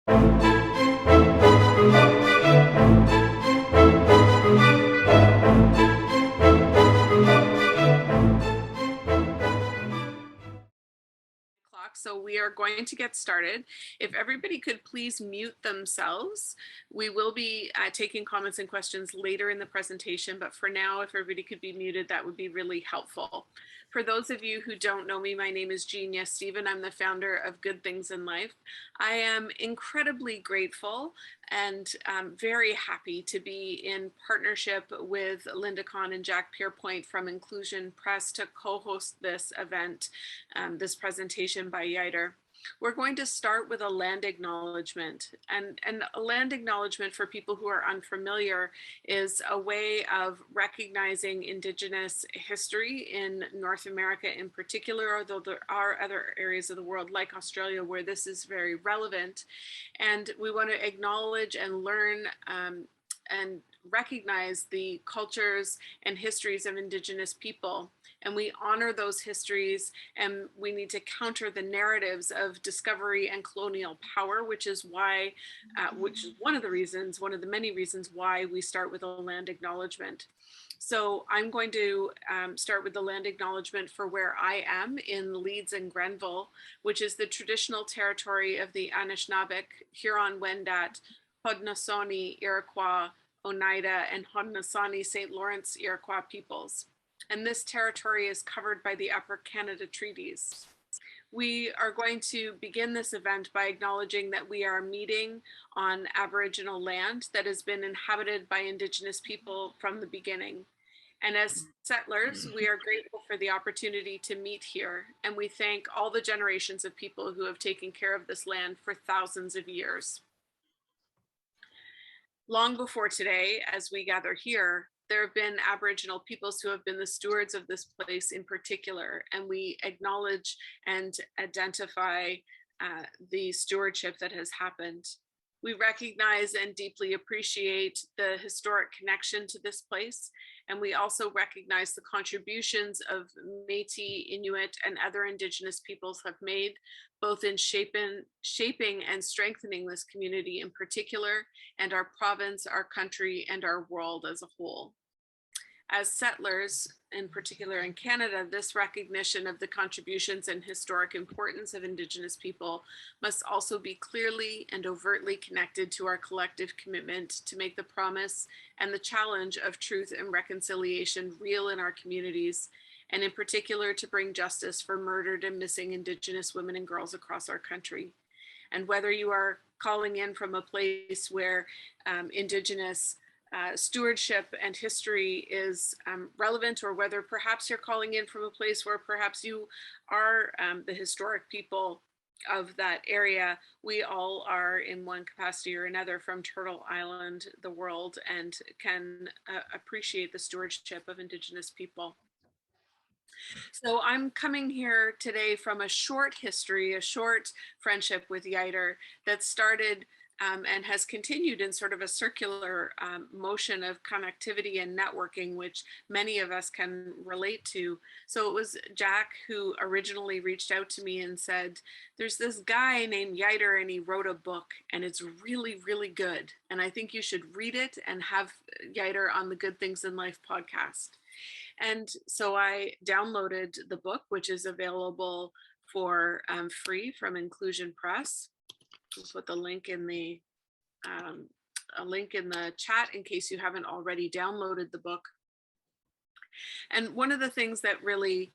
So we are going to get started. If everybody could please mute themselves, we will be taking comments and questions later in the presentation, but for now, if everybody could be muted, that would be really helpful. For those of you who don't know me, my name is Jean Stephen. I'm the founder of Good Things in Life. I am incredibly grateful and very happy to be in partnership with Linda Kahn and Jack Pierpoint from Inclusion Press to co-host this event, this presentation by Yeiter. We're going to start with a land acknowledgement, and a land acknowledgement, for people who are unfamiliar, is a way of recognizing Indigenous history in North America in particular, although there are other areas of the world like Australia where this is very relevant. And we want to acknowledge and learn and recognize the cultures and histories of Indigenous people. And we honor those histories, and we need to counter the narratives of discovery and colonial power, which is why, which is one of the many reasons why we start with a land acknowledgement. So I'm going to start with the land acknowledgement for where I am in Leeds and Grenville, which is the traditional territory of the Anishinaabeg, Huron-Wendat, Haudenosaunee, Iroquois, Oneida, and Haudenosaunee St. Lawrence Iroquois peoples. And this territory is covered by the Upper Canada Treaties. We are going to begin this event by acknowledging that we are meeting on Aboriginal land that has been inhabited by Indigenous people from the beginning. And as settlers, we are grateful for the opportunity to meet here, and we thank all the generations of people who have taken care of this land for thousands of years. Long before today, as we gather here, there have been Aboriginal peoples who have been the stewards of this place in particular, and we acknowledge and identify the stewardship that has happened. We recognize and deeply appreciate the historic connection to this place, and we also recognize the contributions of Métis, Inuit, and other Indigenous peoples have made, both in shaping and strengthening this community in particular, and our province, our country, and our world as a whole. As settlers, in particular in Canada, this recognition of the contributions and historic importance of Indigenous people must also be clearly and overtly connected to our collective commitment to make the promise and the challenge of truth and reconciliation real in our communities, and in particular to bring justice for murdered and missing Indigenous women and girls across our country. And whether you are calling in from a place where Indigenous stewardship and history is relevant, or whether perhaps you're calling in from a place where perhaps you are the historic people of that area, we all are in one capacity or another from Turtle Island, the world, and can appreciate the stewardship of Indigenous people. So I'm coming here today from a short history, a short friendship with Yeiter that started and has continued in sort of a circular motion of connectivity and networking, which many of us can relate to. So it was Jack who originally reached out to me and said, there's this guy named Yeiter and he wrote a book and it's really, really good. And I think you should read it and have Yeiter on the Good Things in Life podcast. And so I downloaded the book, which is available for free from Inclusion Press. We'll put the link in the chat in case you haven't already downloaded the book. And one of the things that really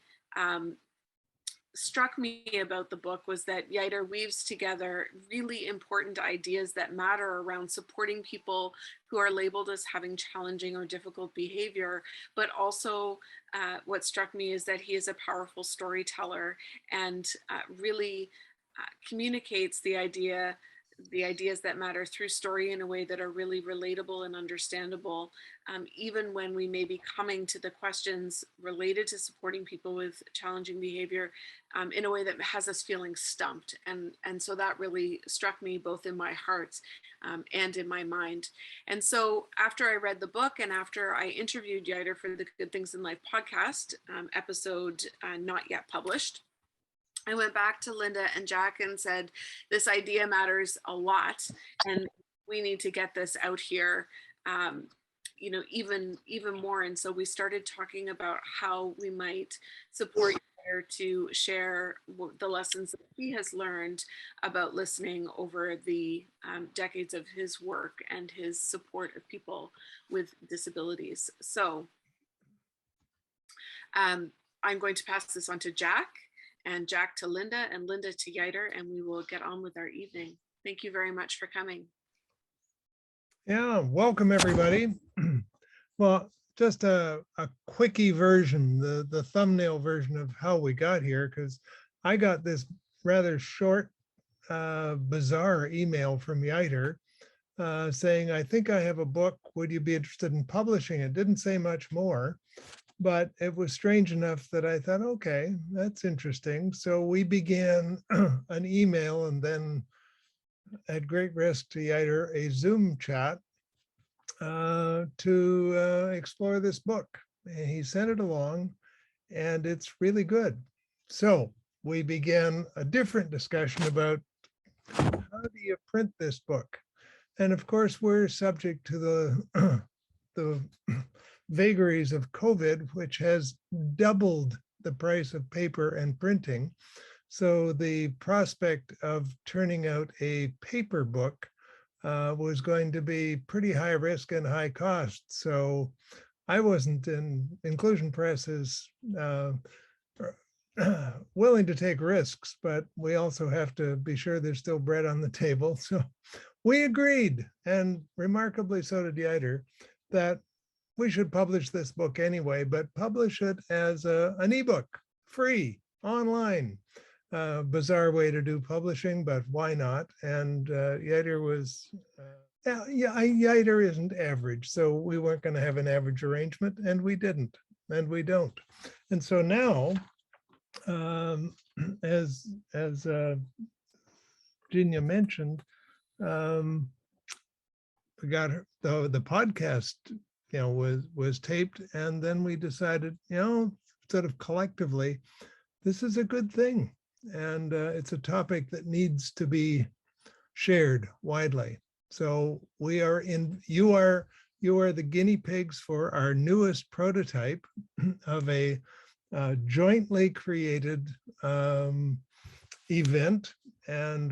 struck me about the book was that Yeiter weaves together really important ideas that matter around supporting people who are labeled as having challenging or difficult behavior, but also what struck me is that he is a powerful storyteller and really communicates the ideas that matter through story in a way that are really relatable and understandable, even when we may be coming to the questions related to supporting people with challenging behavior in a way that has us feeling stumped. And so that really struck me both in my heart and in my mind. And so after I read the book and after I interviewed Yeiter for the Good Things in Life podcast, episode not yet published, I went back to Linda and Jack and said, this idea matters a lot, and we need to get this out here, you know, even more. And so we started talking about how we might support Yeiter to share the lessons that he has learned about listening over the decades of his work and his support of people with disabilities. So I'm going to pass this on to Jack, and Jack to Linda, and Linda to Yeiter, and we will get on with our evening. Thank you very much for coming. Yeah, welcome everybody. Well, just a quickie version, the thumbnail version of how we got here, because I got this rather short, bizarre email from Yeiter saying, I think I have a book. Would you be interested in publishing it? Didn't say much more, but it was strange enough that I thought, okay, that's interesting. So we began an email, and then at great risk to Yeiter, a Zoom chat to explore this book. And he sent it along, and it's really good. So we began a different discussion about how do you print this book? And of course, we're subject to the vagaries of COVID, which has doubled the price of paper and printing. So the prospect of turning out a paper book was going to be pretty high risk and high cost. So I wasn't in Inclusion Press is willing to take risks, but we also have to be sure there's still bread on the table. So we agreed, and remarkably so did Yeiter, that we should publish this book anyway, but publish it as an ebook, free, online. Bizarre way to do publishing, but why not? And Yeiter was, Yeiter isn't average, so we weren't going to have an average arrangement, and we didn't, and we don't. And so now, as Ginia mentioned, we got the podcast, was taped, and then we decided, sort of collectively, this is a good thing. And it's a topic that needs to be shared widely. So you are the guinea pigs for our newest prototype of a jointly created event, and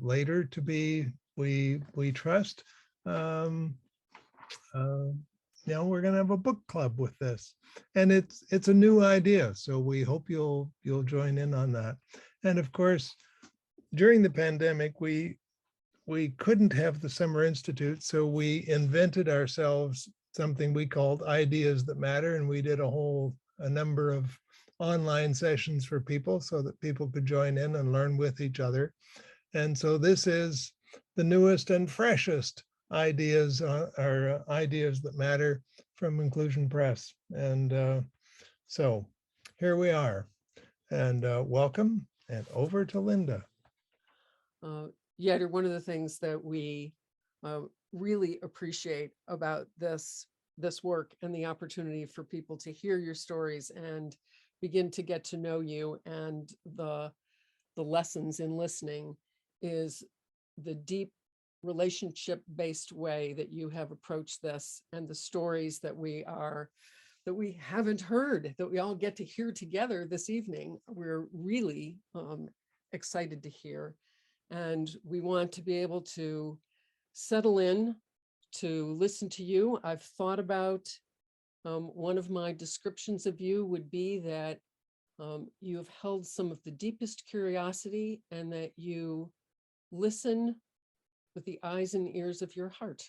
later to be, we trust, we're going to have a book club with this, and it's a new idea. So we hope you'll join in on that. And of course, during the pandemic, we couldn't have the Summer Institute, so we invented ourselves something we called Ideas That Matter, and we did a number of online sessions for people so that people could join in and learn with each other. And so this is the newest and freshest ideas are Ideas That Matter from Inclusion Press. And so here we are, and welcome, and over to Linda. Yeiter, one of the things that we really appreciate about this work and the opportunity for people to hear your stories and begin to get to know you and the lessons in listening is the deep relationship-based way that you have approached this, and the stories that we haven't heard, that we all get to hear together this evening. We're really excited to hear, and we want to be able to settle in to listen to you. I've thought about one of my descriptions of you would be that you have held some of the deepest curiosity, and that you listen with the eyes and ears of your heart.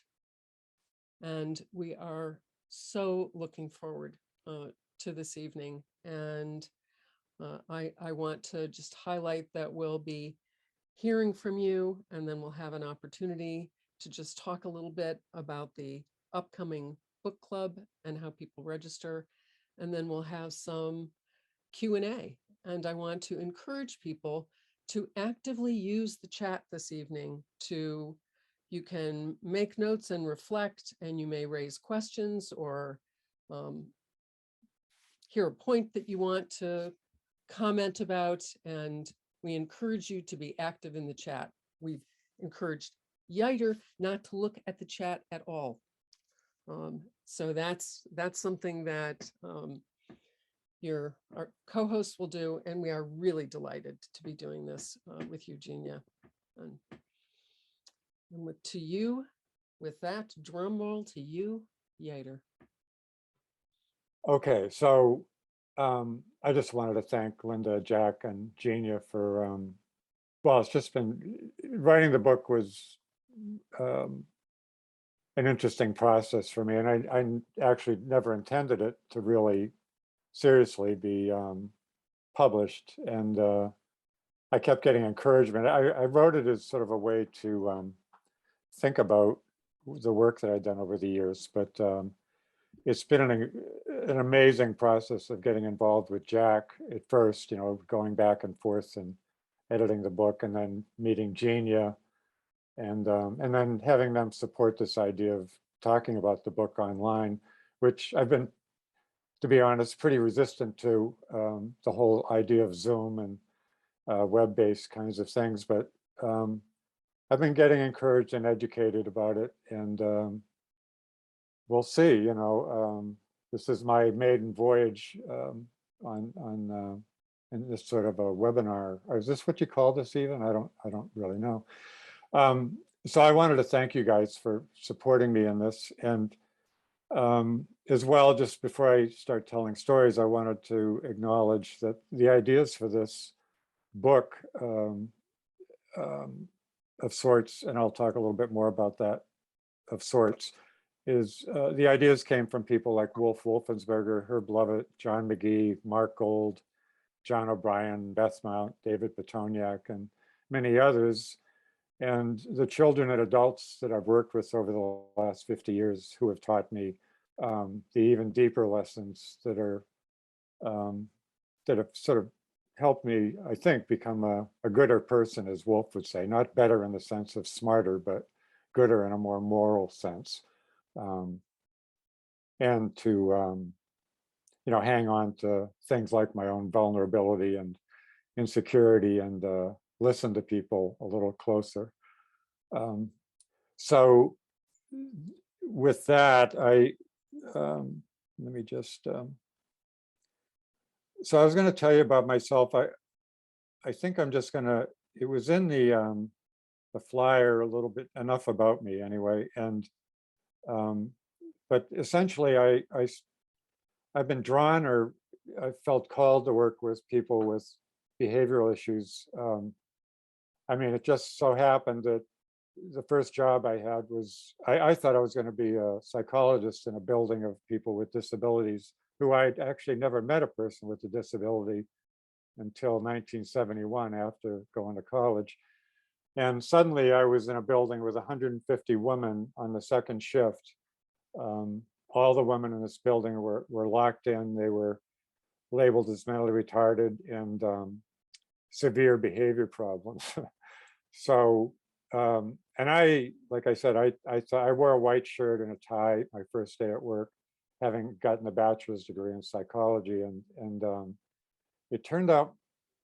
And we are so looking forward to this evening. And I want to just highlight that we'll be hearing from you, and then we'll have an opportunity to just talk a little bit about the upcoming book club and how people register. And then we'll have some Q&A. And I want to encourage people to actively use the chat this evening. You can make notes and reflect, and you may raise questions or hear a point that you want to comment about, and We encourage you to be active in the chat. We've encouraged Yeiter not to look at the chat at all. So that's something that our co-hosts will do, and we are really delighted to be doing this with Eugenia. And to you, with that, drum roll to you, Yeiter. Okay, so I just wanted to thank Linda, Jack, and Genia for, well, it's just been, writing the book was an interesting process for me, and I actually never intended it to really seriously be published, and I kept getting encouragement. I wrote it as sort of a way to think about the work that I'd done over the years, but it's been an amazing process of getting involved with Jack at first, going back and forth and editing the book, and then meeting Genia, and then having them support this idea of talking about the book online, which I've been, to be honest, pretty resistant to, the whole idea of Zoom and web-based kinds of things, but I've been getting encouraged and educated about it, and we'll see. This is my maiden voyage in this sort of a webinar. Or is this what you call this even? I don't really know. So I wanted to thank you guys for supporting me in this, and as well, just before I start telling stories, I wanted to acknowledge that the ideas for this book of sorts, and I'll talk a little bit more about that, of sorts, is the ideas came from people like Wolf Wolfensberger, Herb Lovett, John McGee, Mark Gold, John O'Brien, Beth Mount, David Petoniak, and many others. And the children and adults that I've worked with over the last 50 years who have taught me the even deeper lessons that have sort of helped me, I think, become a gooder person, as Wolf would say, not better in the sense of smarter, but gooder in a more moral sense. And to, hang on to things like my own vulnerability and insecurity, and listen to people a little closer. So with that, let me just, so I was going to tell you about myself. I think I'm just going to, it was in the flyer a little bit, enough about me anyway. And, but essentially I've been drawn, or I felt called to work with people with behavioral issues. I mean, it just so happened that the first job I had was, I thought I was going to be a psychologist in a building of people with disabilities, who I'd actually never met a person with a disability until 1971, after going to college. And suddenly I was in a building with 150 women on the second shift. All the women in this building were locked in. They were labeled as mentally retarded and severe behavior problems. So, and I, like I said, I wore a white shirt and a tie my first day at work, having gotten a bachelor's degree in psychology, and it turned out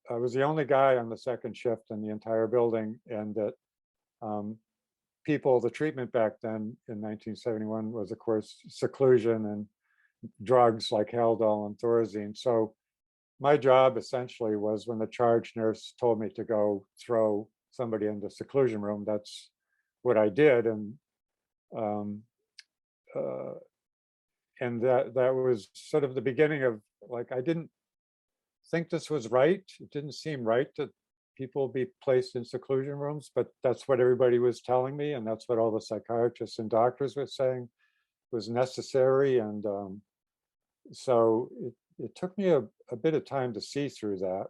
I was the only guy on the second shift in the entire building, and that the treatment back then in 1971 was, of course, seclusion and drugs like Haldol and Thorazine. So my job essentially was, when the charge nurse told me to go throw somebody in the seclusion room, that's what I did. And that was sort of the beginning of, like, I didn't think this was right. It didn't seem right that people be placed in seclusion rooms, but that's what everybody was telling me, and that's what all the psychiatrists and doctors were saying was necessary. And so it took me a bit of time to see through that.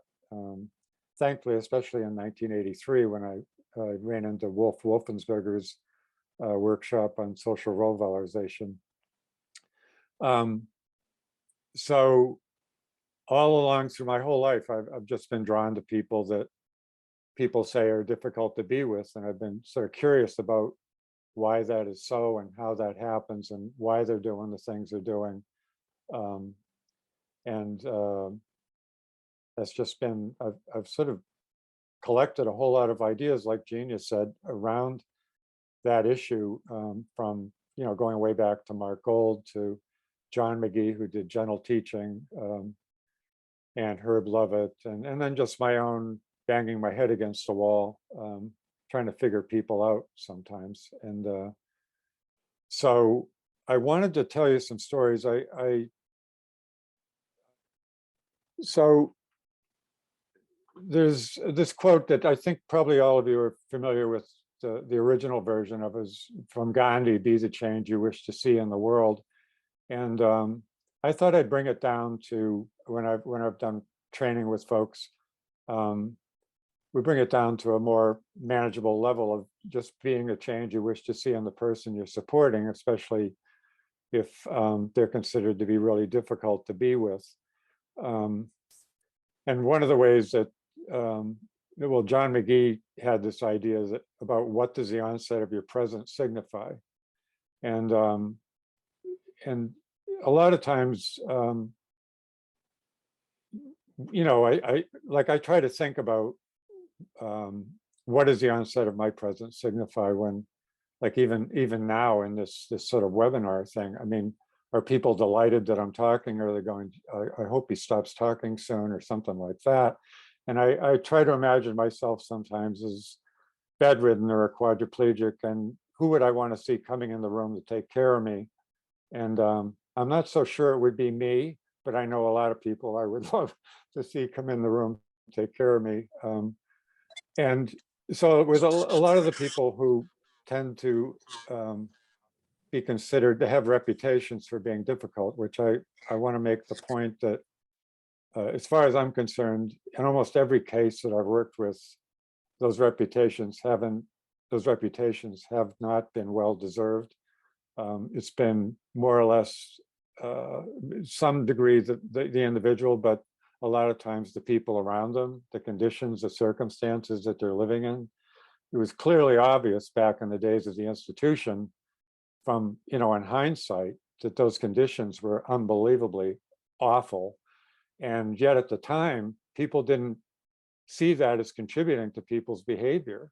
Thankfully, especially in 1983, when I ran into Wolf Wolfensberger's workshop on social role valorization. So all along through my whole life, I've just been drawn to people that people say are difficult to be with, and I've been sort of curious about why that is so, and how that happens, and why they're doing the things they're doing. And that's just been, I've sort of collected a whole lot of ideas, like Genia said, around that issue, from, going way back to Mark Gold, to John McGee, who did Gentle Teaching, and Herb Lovett, and then just my own banging my head against the wall, trying to figure people out sometimes. And so I wanted to tell you some stories. So there's this quote that I think probably all of you are familiar with. The original version of is from Gandhi: "Be the change you wish to see in the world." And I thought I'd bring it down to when I've done training with folks, we bring it down to a more manageable level of just being a change you wish to see in the person you're supporting, especially if they're considered to be really difficult to be with. And one of the ways that, well, John McGee had this idea about what does the onset of your presence signify? And a lot of times, I try to think about what does the onset of my presence signify when, like, even now in this sort of webinar thing. I mean, are people delighted that I'm talking? Or are they going, I hope he stops talking soon, or something like that? And I try to imagine myself sometimes as bedridden or a quadriplegic, and who would I want to see coming in the room to take care of me? And I'm not so sure it would be me, but I know a lot of people I would love to see come in the room to take care of me. And so with a lot of the people who tend to be considered to have reputations for being difficult, which I want to make the point that as far as I'm concerned, in almost every case that I've worked with, those reputations have not been well deserved. It's been more or less some degree the individual, but a lot of times the people around them, the conditions, the circumstances that they're living in. It was clearly obvious back in the days of the institution, from, in hindsight, that those conditions were unbelievably awful. And yet at the time, people didn't see that as contributing to people's behavior.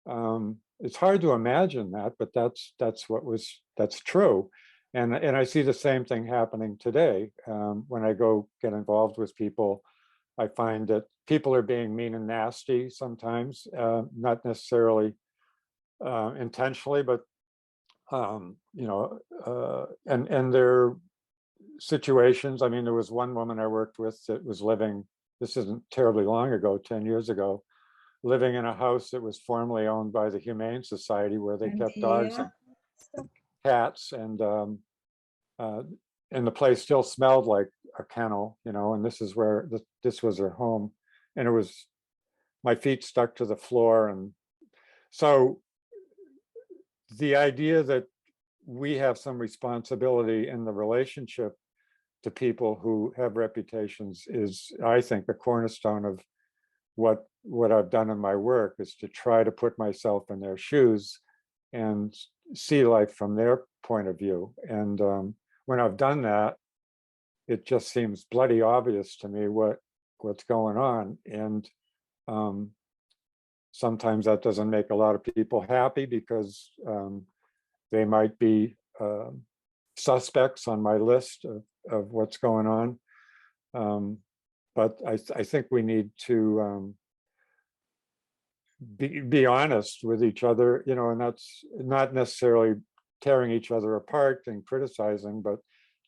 It's hard to imagine that, but that's true. And I see the same thing happening today. When I go get involved with people, I find that people are being mean and nasty sometimes, not necessarily intentionally, but and there are situations. I mean, there was one woman I worked with that was living, this isn't terribly long ago, 10 years ago, living in a house that was formerly owned by the Humane Society, where they kept dogs and cats, and the place still smelled like a kennel, and this is where this was her home, and it was, my feet stuck to the floor. And so the idea that we have some responsibility in the relationship to people who have reputations is, I think, the cornerstone of what I've done in my work, is to try to put myself in their shoes and see life from their point of view. And when I've done that, it just seems bloody obvious to me what's going on. And sometimes that doesn't make a lot of people happy, because they might be suspects on my list of what's going on. But I think we need to be honest with each other, and that's not necessarily tearing each other apart and criticizing, but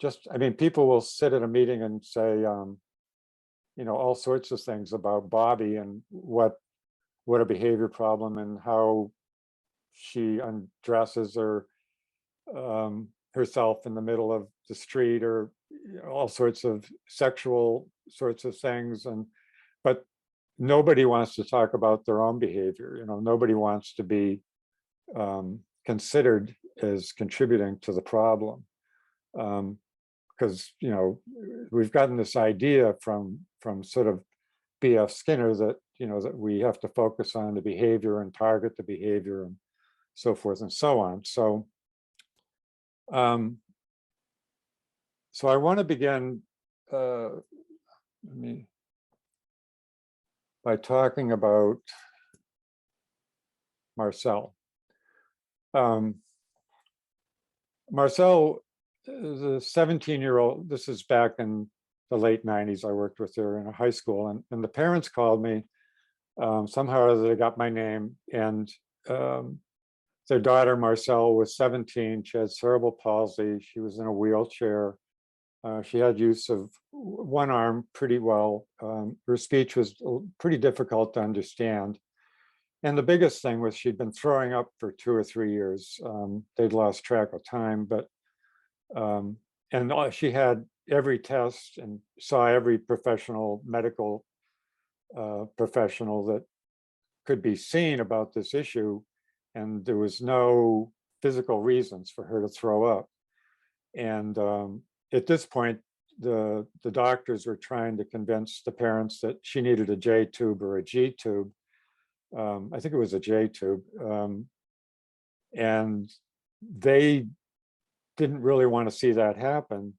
just, I mean, people will sit at a meeting and say, all sorts of things about Bobby and what a behavior problem, and how she undresses herself in the middle of the street, or all sorts of sexual sorts of things. But nobody wants to talk about their own behavior. Nobody wants to be considered as contributing to the problem, because we've gotten this idea from sort of B.F. Skinner that that we have to focus on the behavior and target the behavior and so forth and so on. So I want to begin. by talking about Marcel. Marcel is a 17-year-old. This is back in the late 90s. I worked with her in a high school, and the parents called me. Somehow or other they got my name, and their daughter Marcel was 17. She had cerebral palsy. She was in a wheelchair. She had use of one arm pretty well. Her speech was pretty difficult to understand. And the biggest thing was she'd been throwing up for 2 or 3 years. They'd lost track of time, but she had every test and saw every professional medical professional that could be seen about this issue, and there was no physical reasons for her to throw up. And at this point, the doctors were trying to convince the parents that she needed a J tube or a G tube. I think it was a J tube. And they didn't really want to see that happen.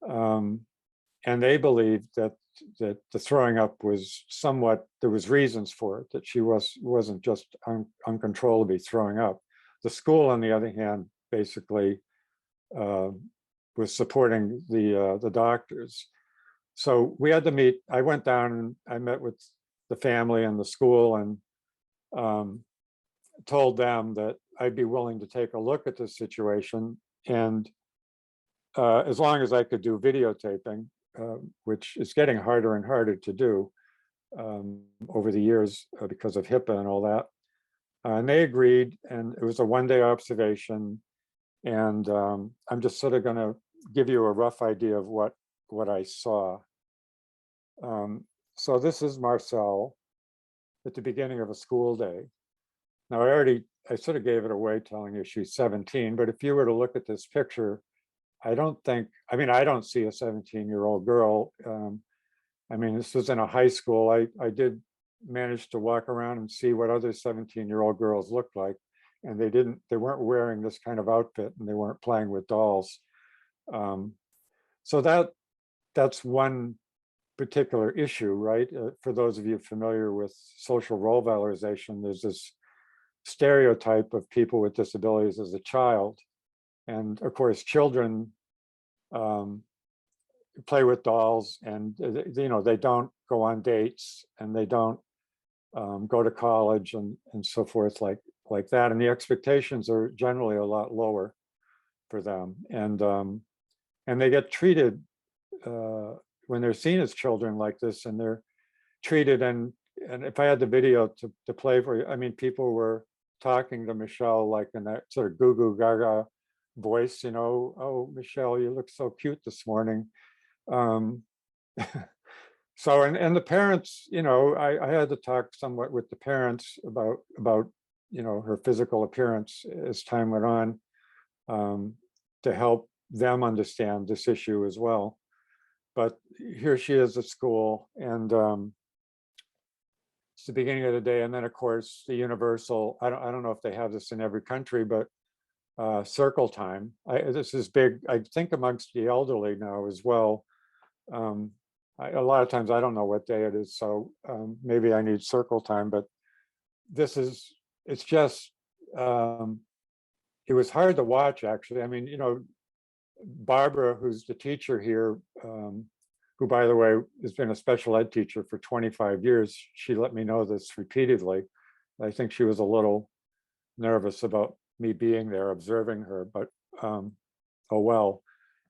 And they believed that the throwing up was somewhat, there was reasons for it, that she wasn't just uncontrollably throwing up. The school, on the other hand, basically was supporting the doctors. So we had to meet. I went down and I met with the family and the school, and told them that I'd be willing to take a look at this situation, and as long as I could do videotaping, which is getting harder and harder to do over the years because of HIPAA and all that. And they agreed, and it was a one-day observation. And I'm just sort of going to give you a rough idea of what I saw. So this is Marcel at the beginning of a school day. Now I sort of gave it away telling you she's 17, but if you were to look at this picture, I don't see a 17-year-old girl. I mean, this was in a high school. I did manage to walk around and see what other 17-year-old girls looked like, and they weren't wearing this kind of outfit, and they weren't playing with dolls. So that's one particular issue, right? For those of you familiar with social role valorization, there's this stereotype of people with disabilities as a child. And of course, children play with dolls, and they don't go on dates, and they don't go to college and so forth like that. And the expectations are generally a lot lower for them. And they get treated when they're seen as children like this, and they're treated. And if I had the video to play for you, I mean, people were talking to Michelle like in that sort of goo goo gaga voice, oh, Michelle, you look so cute this morning. So, and the parents, I had to talk somewhat with the parents about her physical appearance as time went on, to help them understand this issue as well. But here she is at school, and it's the beginning of the day. And then of course the universal, I don't know if they have this in every country, but circle time. This is big, I think, amongst the elderly now as well. A lot of times I don't know what day it is, so maybe I need circle time, but it's just, it was hard to watch, actually. I mean, Barbara, who's the teacher here, who, by the way, has been a special ed teacher for 25 years, she let me know this repeatedly. I think she was a little nervous about me being there observing her, but oh well.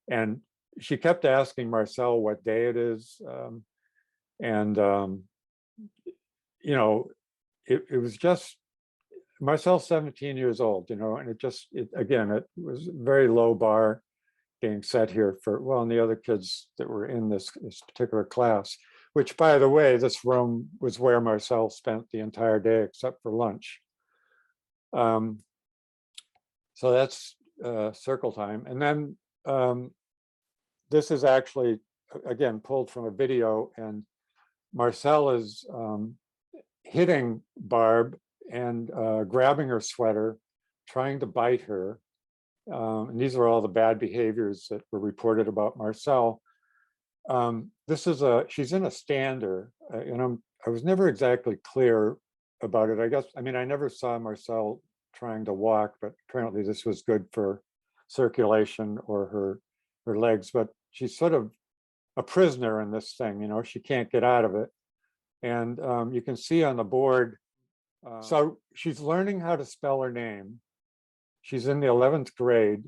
And she kept asking Marcel what day it is. It was just, Marcel's 17 years old, and it was a very low bar being set here and the other kids that were in this particular class, which, by the way, this room was where Marcel spent the entire day except for lunch. So that's circle time. And then this is actually, again, pulled from a video, and Marcel is hitting Barb and grabbing her sweater, trying to bite her. And these are all the bad behaviors that were reported about Marcel. She's in a stander, and I was never exactly clear about it. I guess, I mean, I never saw Marcel trying to walk, but apparently this was good for circulation or her legs, but she's sort of a prisoner in this thing, you know, she can't get out of it. And you can see on the board, so she's learning how to spell her name. She's in the 11th grade,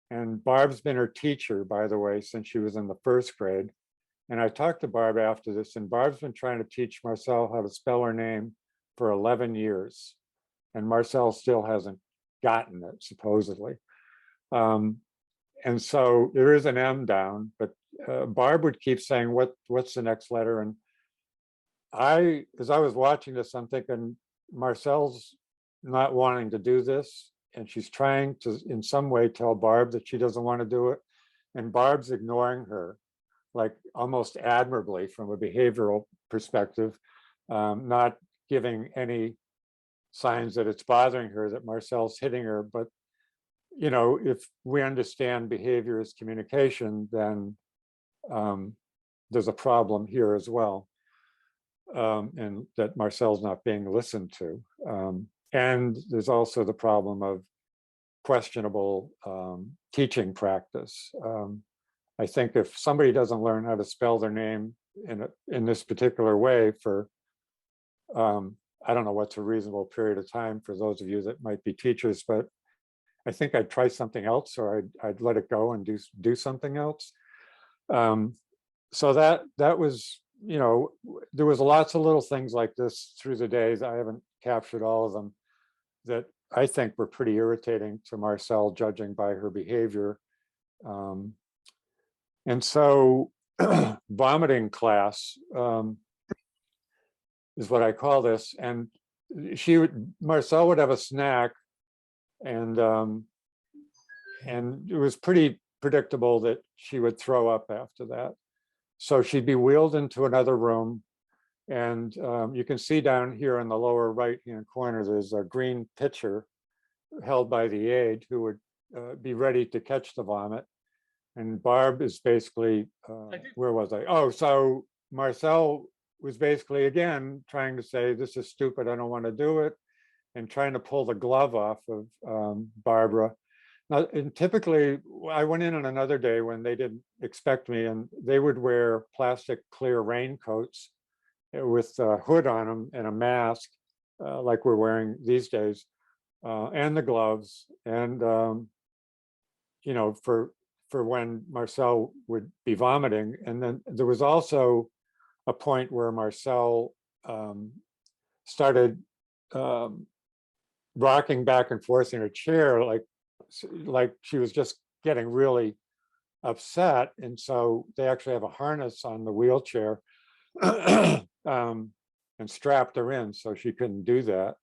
and Barb's been her teacher, by the way, since she was in the 1st grade. And I talked to Barb after this, and Barb's been trying to teach Marcel how to spell her name for 11 years. And Marcel still hasn't gotten it, supposedly. And so there is an M down, but Barb would keep saying, what's the next letter? And as I was watching this, I'm thinking, Marcel's not wanting to do this, and she's trying to, in some way, tell Barb that she doesn't want to do it. And Barb's ignoring her, like almost admirably from a behavioral perspective, not giving any signs that it's bothering her, that Marcel's hitting her. But, you know, if we understand behavior as communication, then there's a problem here as well. And that Marcel's not being listened to. And there's also the problem of questionable teaching practice. I think if somebody doesn't learn how to spell their name in this particular way for, I don't know what's a reasonable period of time for those of you that might be teachers, but I think I'd try something else, or I'd let it go and do something else. So that was, you know, there was lots of little things like this through the days. I haven't captured all of them that I think were pretty irritating to Marcel, judging by her behavior. And so vomiting class is what I call this. And Marcel would have a snack, and it was pretty predictable that she would throw up after that. So she'd be wheeled into another room, and you can see down here in the lower right-hand corner, there's a green pitcher held by the aide who would be ready to catch the vomit. And Barb is basically, where was I? Oh, so Marcel was basically, again, trying to say, this is stupid, I don't want to do it, and trying to pull the glove off of Barbara. Now, and typically, I went in on another day when they didn't expect me, and they would wear plastic clear raincoats with a hood on them and a mask, like we're wearing these days, and the gloves. And, you know, for when Marcel would be vomiting. And then there was also a point where Marcel started rocking back and forth in her chair, like she was just getting really upset. And so they actually have a harness on the wheelchair and strapped her in so she couldn't do that,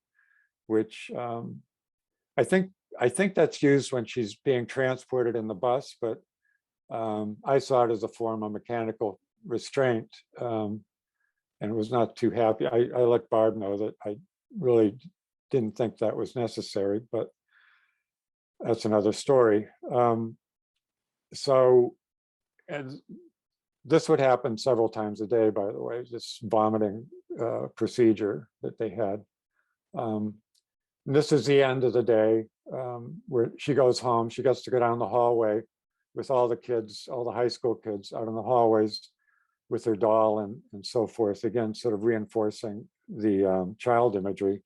which I think that's used when she's being transported in the bus, but I saw it as a form of mechanical restraint, and was not too happy. I let Barb know that I really didn't think that was necessary, but that's another story. So, and this would happen several times a day, by the way, this vomiting procedure that they had. And this is the end of the day, where she goes home. She gets to go down the hallway with all the kids, all the high school kids out in the hallways with her doll and so forth. Again, sort of reinforcing the child imagery.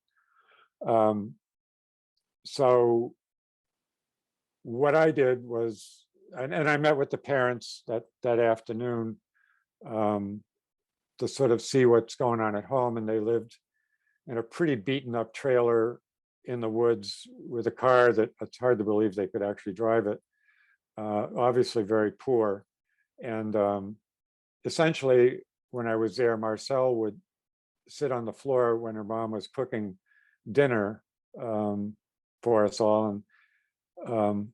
So what I did was, and I met with the parents that afternoon to sort of see what's going on at home. And they lived in a pretty beaten up trailer in the woods with a car that it's hard to believe they could actually drive it. Obviously very poor. And essentially, when I was there, Marcel would sit on the floor when her mom was cooking dinner for us all. And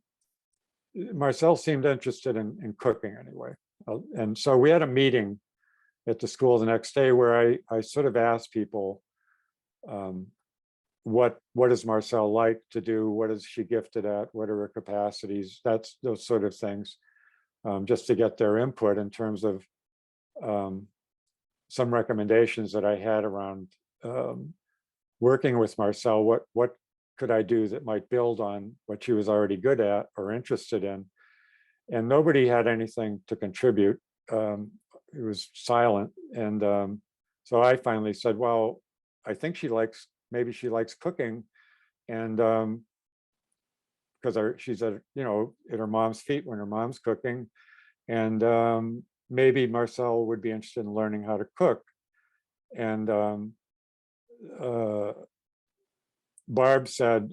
Marcel seemed interested in cooking anyway. And so we had a meeting at the school the next day where I sort of asked people, what is Marcel like to do? What is she gifted at? What are her capacities? That's those sort of things, just to get their input in terms of some recommendations that I had around working with Marcel. What could I do that might build on what she was already good at or interested in? And nobody had anything to contribute. It was silent. And so I finally said, well, I think maybe she likes cooking. And because she's at, at her mom's feet when her mom's cooking. And maybe Marcel would be interested in learning how to cook. And Barb said,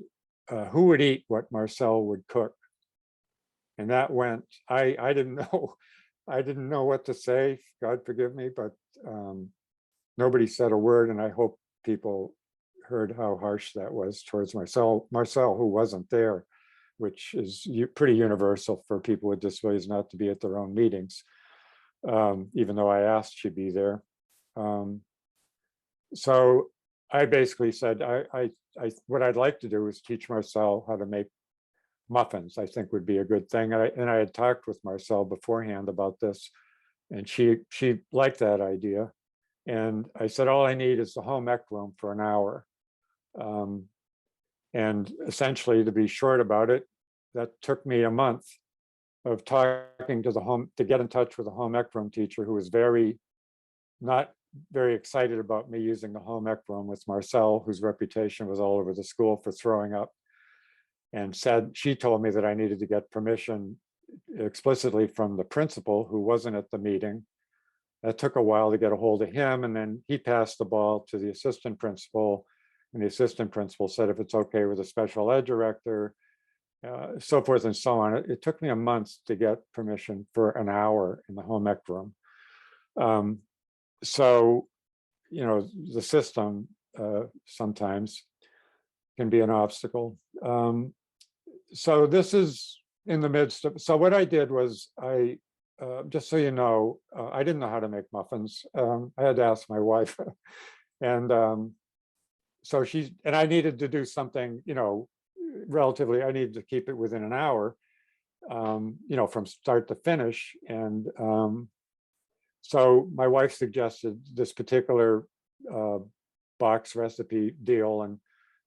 who would eat what Marcel would cook? And that went, I didn't know, I didn't know what to say, God forgive me, but nobody said a word, and I hope people heard how harsh that was towards Marcel, who wasn't there, which is pretty universal for people with disabilities not to be at their own meetings, even though I asked she'd be there. So I basically said, what I'd like to do is teach Marcel how to make muffins. I think would be a good thing. And I had talked with Marcel beforehand about this, and she liked that idea. And I said, all I need is the home ec room for an hour. And essentially, to be short about it, that took me a month of talking to get in touch with a home ec room teacher who was not very excited about me using the home ec room with Marcel, whose reputation was all over the school for throwing up. And she told me that I needed to get permission explicitly from the principal, who wasn't at the meeting. That took a while to get a hold of him, and then he passed the ball to the assistant principal, and the assistant principal said if it's okay with the special ed director, so forth and so on. It took me a month to get permission for an hour in the home ec room. So, the system sometimes can be an obstacle. So this is in the midst of, so what I did was just so you know, I didn't know how to make muffins. I had to ask my wife. And so I needed to do something, relatively, I needed to keep it within an hour, from start to finish. And so my wife suggested this particular box recipe deal, and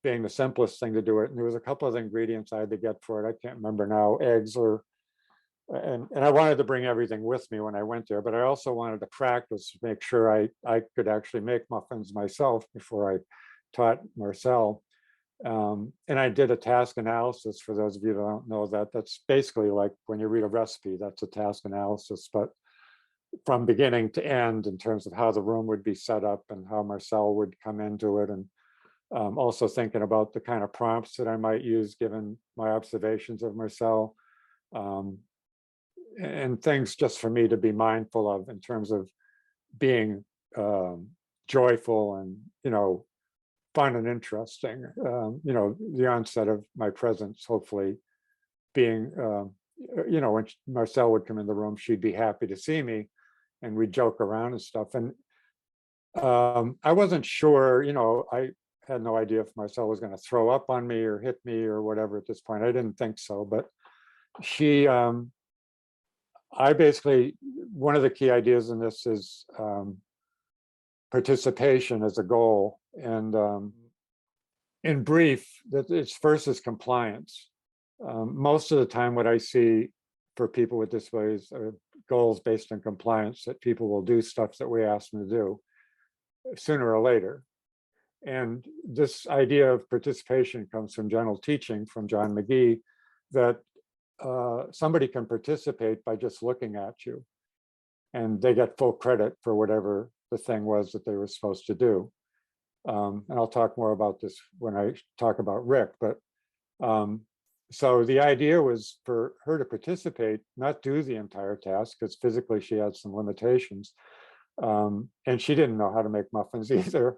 being the simplest thing to do it. And there was a couple of ingredients I had to get for it. I can't remember now, eggs and I wanted to bring everything with me when I went there, but I also wanted to practice, make sure I could actually make muffins myself before I taught Marcel. And I did a task analysis. For those of you that don't know that, that's basically like when you read a recipe, that's a task analysis, but from beginning to end in terms of how the room would be set up and how Marcel would come into it. And also thinking about the kind of prompts that I might use given my observations of Marcel, and things just for me to be mindful of in terms of being joyful and, fun and interesting. The onset of my presence, hopefully being, when Marcel would come in the room, she'd be happy to see me and we'd joke around and stuff. And I wasn't sure, I had no idea if Marcel was going to throw up on me or hit me or whatever at this point. I didn't think so, but I basically, one of the key ideas in this is participation as a goal. And in brief, that it's first is compliance. Most of the time what I see for people with disabilities are goals based on compliance, that people will do stuff that we ask them to do sooner or later. And this idea of participation comes from general teaching from John McGee, that somebody can participate by just looking at you, and they get full credit for whatever the thing was that they were supposed to do. And I'll talk more about this when I talk about Rick, but so the idea was for her to participate, not do the entire task, because physically she had some limitations. And she didn't know how to make muffins either.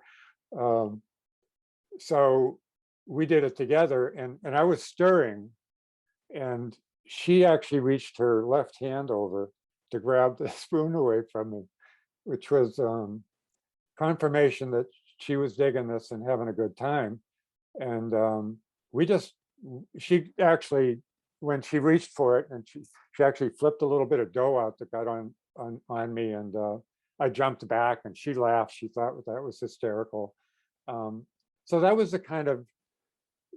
So we did it together, and I was stirring, and she actually reached her left hand over to grab the spoon away from me, which was confirmation that she was digging this and having a good time. And she actually, when she reached for it, and she actually flipped a little bit of dough out that got on me, and I jumped back and she laughed. She thought that was hysterical. So that was the kind of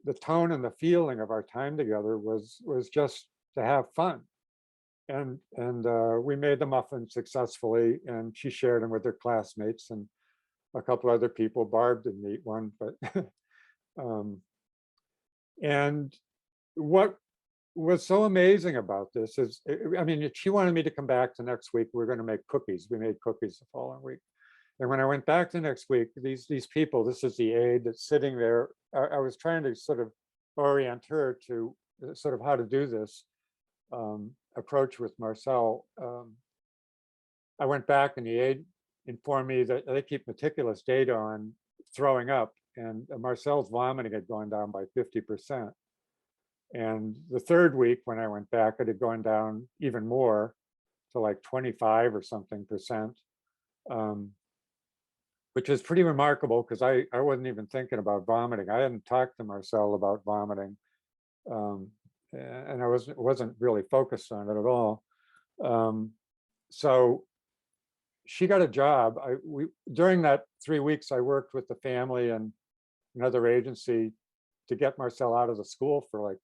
the tone and the feeling of our time together was just to have fun. And we made the muffins successfully, and she shared them with her classmates and a couple other people. Barb didn't eat one, but and what was so amazing about this is, I mean, she wanted me to come back the next week. We're going to make cookies. We made cookies the following week. And when I went back the next week, these people, this is the aide that's sitting there. I was trying to sort of orient her to sort of how to do this approach with Marcel. I went back and the aide informed me that they keep meticulous data on throwing up, and Marcel's vomiting had gone down by 50%. And the third week when I went back, it had gone down even more to like 25 or something percent, which is pretty remarkable because I wasn't even thinking about vomiting. I hadn't talked to Marcel about vomiting, and I wasn't really focused on it at all. So she got a job. During that 3 weeks, I worked with the family and another agency to get Marcel out of the school for like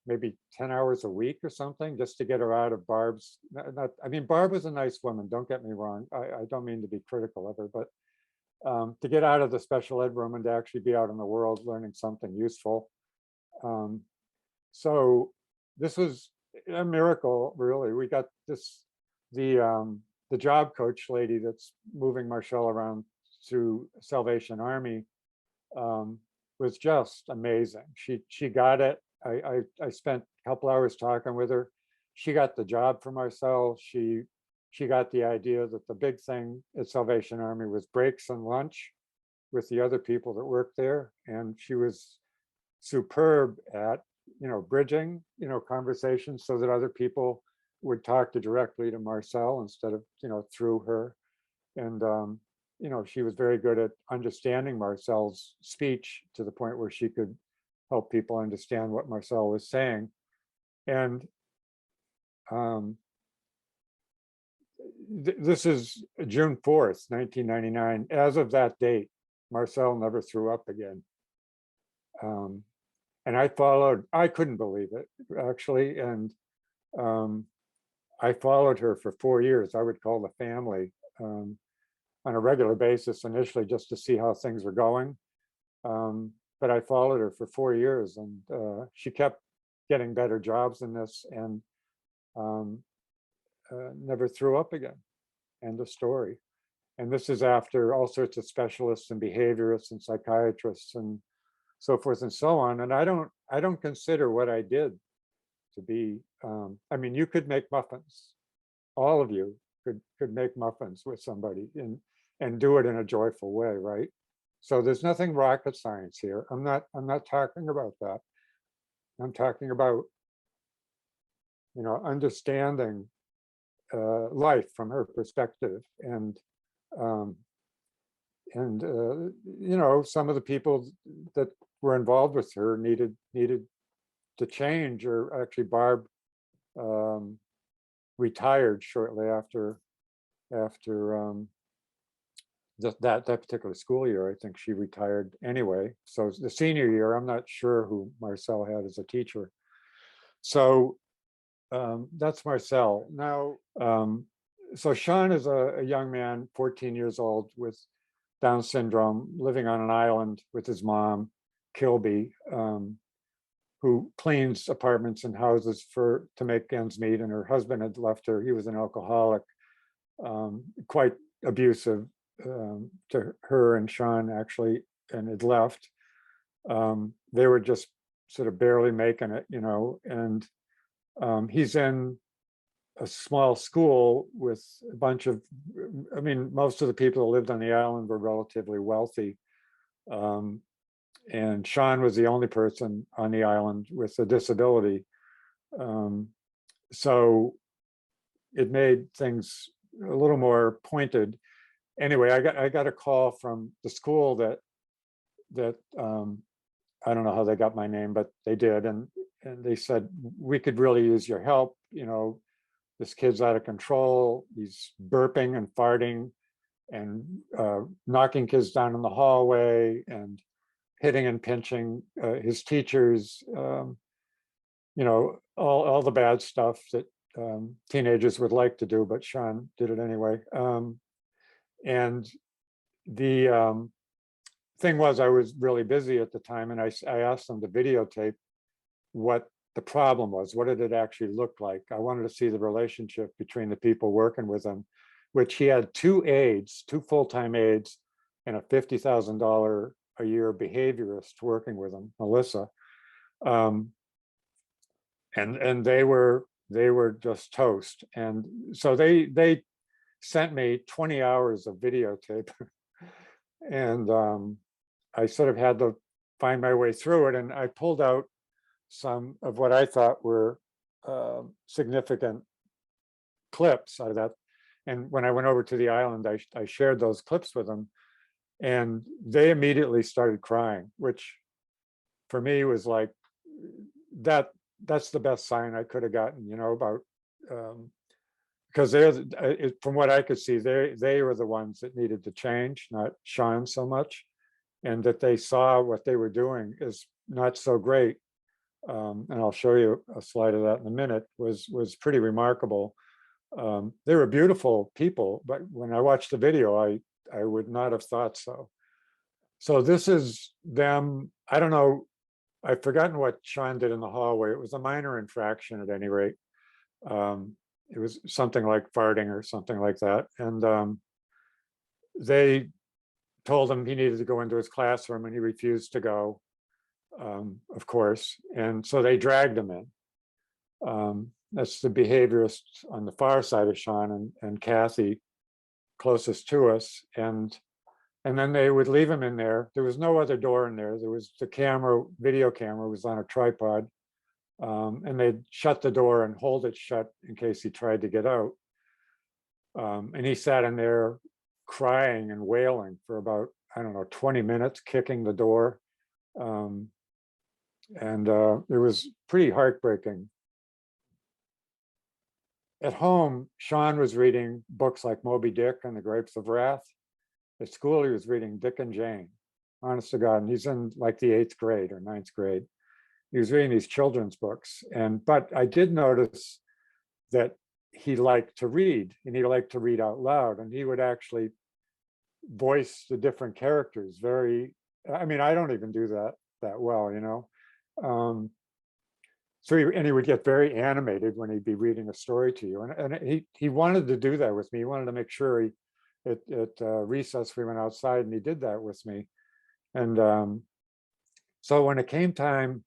maybe 10 hours a week or something, just to get her out of Barb's. I mean, Barb was a nice woman, don't get me wrong. I don't mean to be critical of her, but to get out of the special ed room and to actually be out in the world learning something useful. So this was a miracle, really. We got the job coach lady that's moving Marcel around through Salvation Army was just amazing. She got it. I spent a couple hours talking with her. She got the job for Marcel. She got the idea that the big thing at Salvation Army was breaks and lunch with the other people that worked there. And she was superb at, bridging, conversations so that other people would talk directly to Marcel instead of, through her. And, she was very good at understanding Marcel's speech to the point where she could help people understand what Marcel was saying. And this is June 4th, 1999. As of that date, Marcel never threw up again. And I couldn't believe it, actually. And I followed her for 4 years. I would call the family on a regular basis initially just to see how things were going. But I followed her for 4 years, and she kept getting better jobs in this and never threw up again. End of story. And this is after all sorts of specialists and behaviorists and psychiatrists and so forth and so on. And I don't consider what I did to be, I mean, you could make muffins. All of you could make muffins with somebody and do it in a joyful way, right? So there's nothing rocket science here. I'm not talking about that. I'm talking about, understanding life from her perspective. And some of the people that were involved with her needed to change, or actually Barb retired shortly after that particular school year. I think she retired anyway. So the senior year, I'm not sure who Marcel had as a teacher. So that's Marcel. Now, so Sean is a young man, 14 years old, with Down syndrome, living on an island with his mom, Kilby, who cleans apartments and houses to make ends meet. And her husband had left her. He was an alcoholic, quite abusive to her and Sean, actually, and had left. They were just sort of barely making it, and he's in a small school with a bunch of, I mean, most of the people who lived on the island were relatively wealthy. And Sean was the only person on the island with a disability. So it made things a little more pointed. Anyway, I got a call from the school that I don't know how they got my name, but they did. And they said, we could really use your help. This kid's out of control. He's burping and farting and knocking kids down in the hallway and hitting and pinching his teachers, all the bad stuff that teenagers would like to do, but Sean did it anyway. And the thing was, I was really busy at the time, and I asked them to videotape what the problem was. What did it actually look like? I wanted to see the relationship between the people working with him, which he had two full-time aides, and a $50,000 a year behaviorist working with him, Melissa. And they were just toast. And so they sent me 20 hours of videotape. And I sort of had to find my way through it. And I pulled out some of what I thought were significant clips out of that. And when I went over to the island, I shared those clips with them, and they immediately started crying, which for me was like, that's the best sign I could have gotten, about, because from what I could see, they were the ones that needed to change, not Sean so much, and that they saw what they were doing is not so great. And I'll show you a slide of that in a minute, was pretty remarkable. They were beautiful people, but when I watched the video, I would not have thought so. So this is them. I don't know. I've forgotten what Sean did in the hallway. It was a minor infraction at any rate. It was something like farting or something like that. And they told him he needed to go into his classroom, and he refused to go, of course. And so they dragged him in. That's the behaviorist on the far side of Sean, and Kathy closest to us. And then they would leave him in there. There was no other door in there. There was the video camera was on a tripod. And they'd shut the door and hold it shut in case he tried to get out. And he sat in there crying and wailing for about, 20 minutes, kicking the door. And it was pretty heartbreaking. At home, Sean was reading books like Moby Dick and the Grapes of Wrath. At school, he was reading Dick and Jane, honest to God. And he's in like the 8th grade or 9th grade. He was reading these children's books. But I did notice that he liked to read, and he liked to read out loud, and he would actually voice the different characters I don't even do that well, So he would get very animated when he'd be reading a story to you. And he wanted to do that with me. He wanted to make sure at recess we went outside, and he did that with me. And so when it came time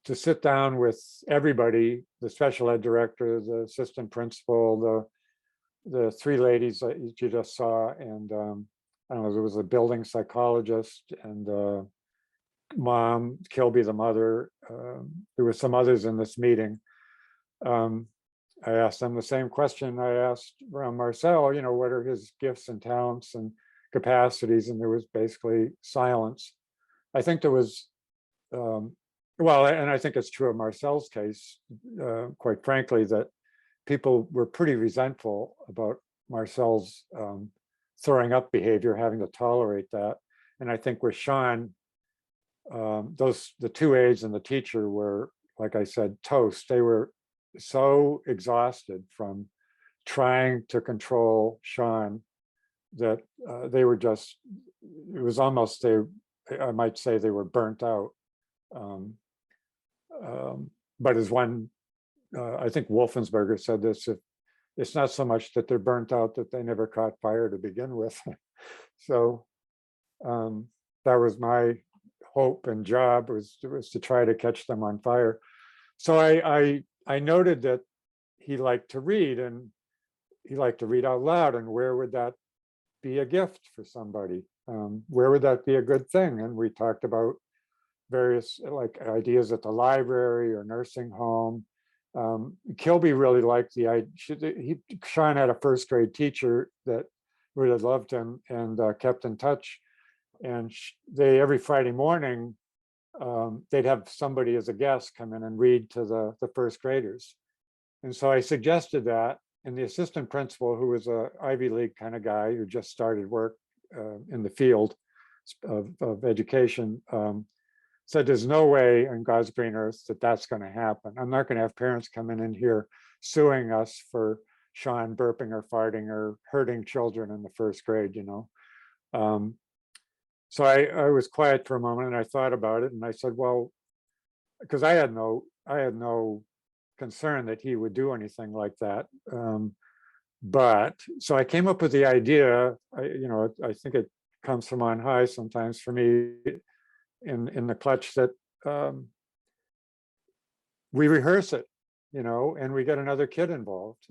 to sit down with everybody, the special ed director, the assistant principal, the 3 ladies that you just saw, and I don't know, there was a building psychologist, and mom, Kilby, the mother. There were some others in this meeting. I asked them the same question I asked around Marcel, what are his gifts and talents and capacities? And there was basically silence. I think there was, and I think it's true of Marcel's case, quite frankly, that people were pretty resentful about Marcel's throwing up behavior, having to tolerate that. And I think with Sean, the 2 aides and the teacher were, like I said, toast. They were so exhausted from trying to control Sean that they were just, it was almost, I might say they were burnt out. But as one, I think Wolfensberger said this, it's not so much that they're burnt out that they never caught fire to begin with. So that was my hope and job, was to try to catch them on fire. So I noted that he liked to read, and he liked to read out loud, and where would that be a gift for somebody? Where would that be a good thing? And we talked about various ideas at the library or nursing home. Kilby really liked the idea. Sean had a 1st grade teacher that really loved him and kept in touch. And they, every Friday morning, they'd have somebody as a guest come in and read to the 1st graders. And so I suggested that, and the assistant principal, who was a Ivy League kind of guy who just started work in the field of education, said there's no way on God's green earth that that's going to happen. I'm not going to have parents coming in here suing us for Sean burping or farting or hurting children in the first grade, you know. So I was quiet for a moment and I thought about it, and I said, well, because I had no concern that he would do anything like that. But so I came up with the idea, I think it comes from on high sometimes for me, in the clutch, that we rehearse it, and we get another kid involved,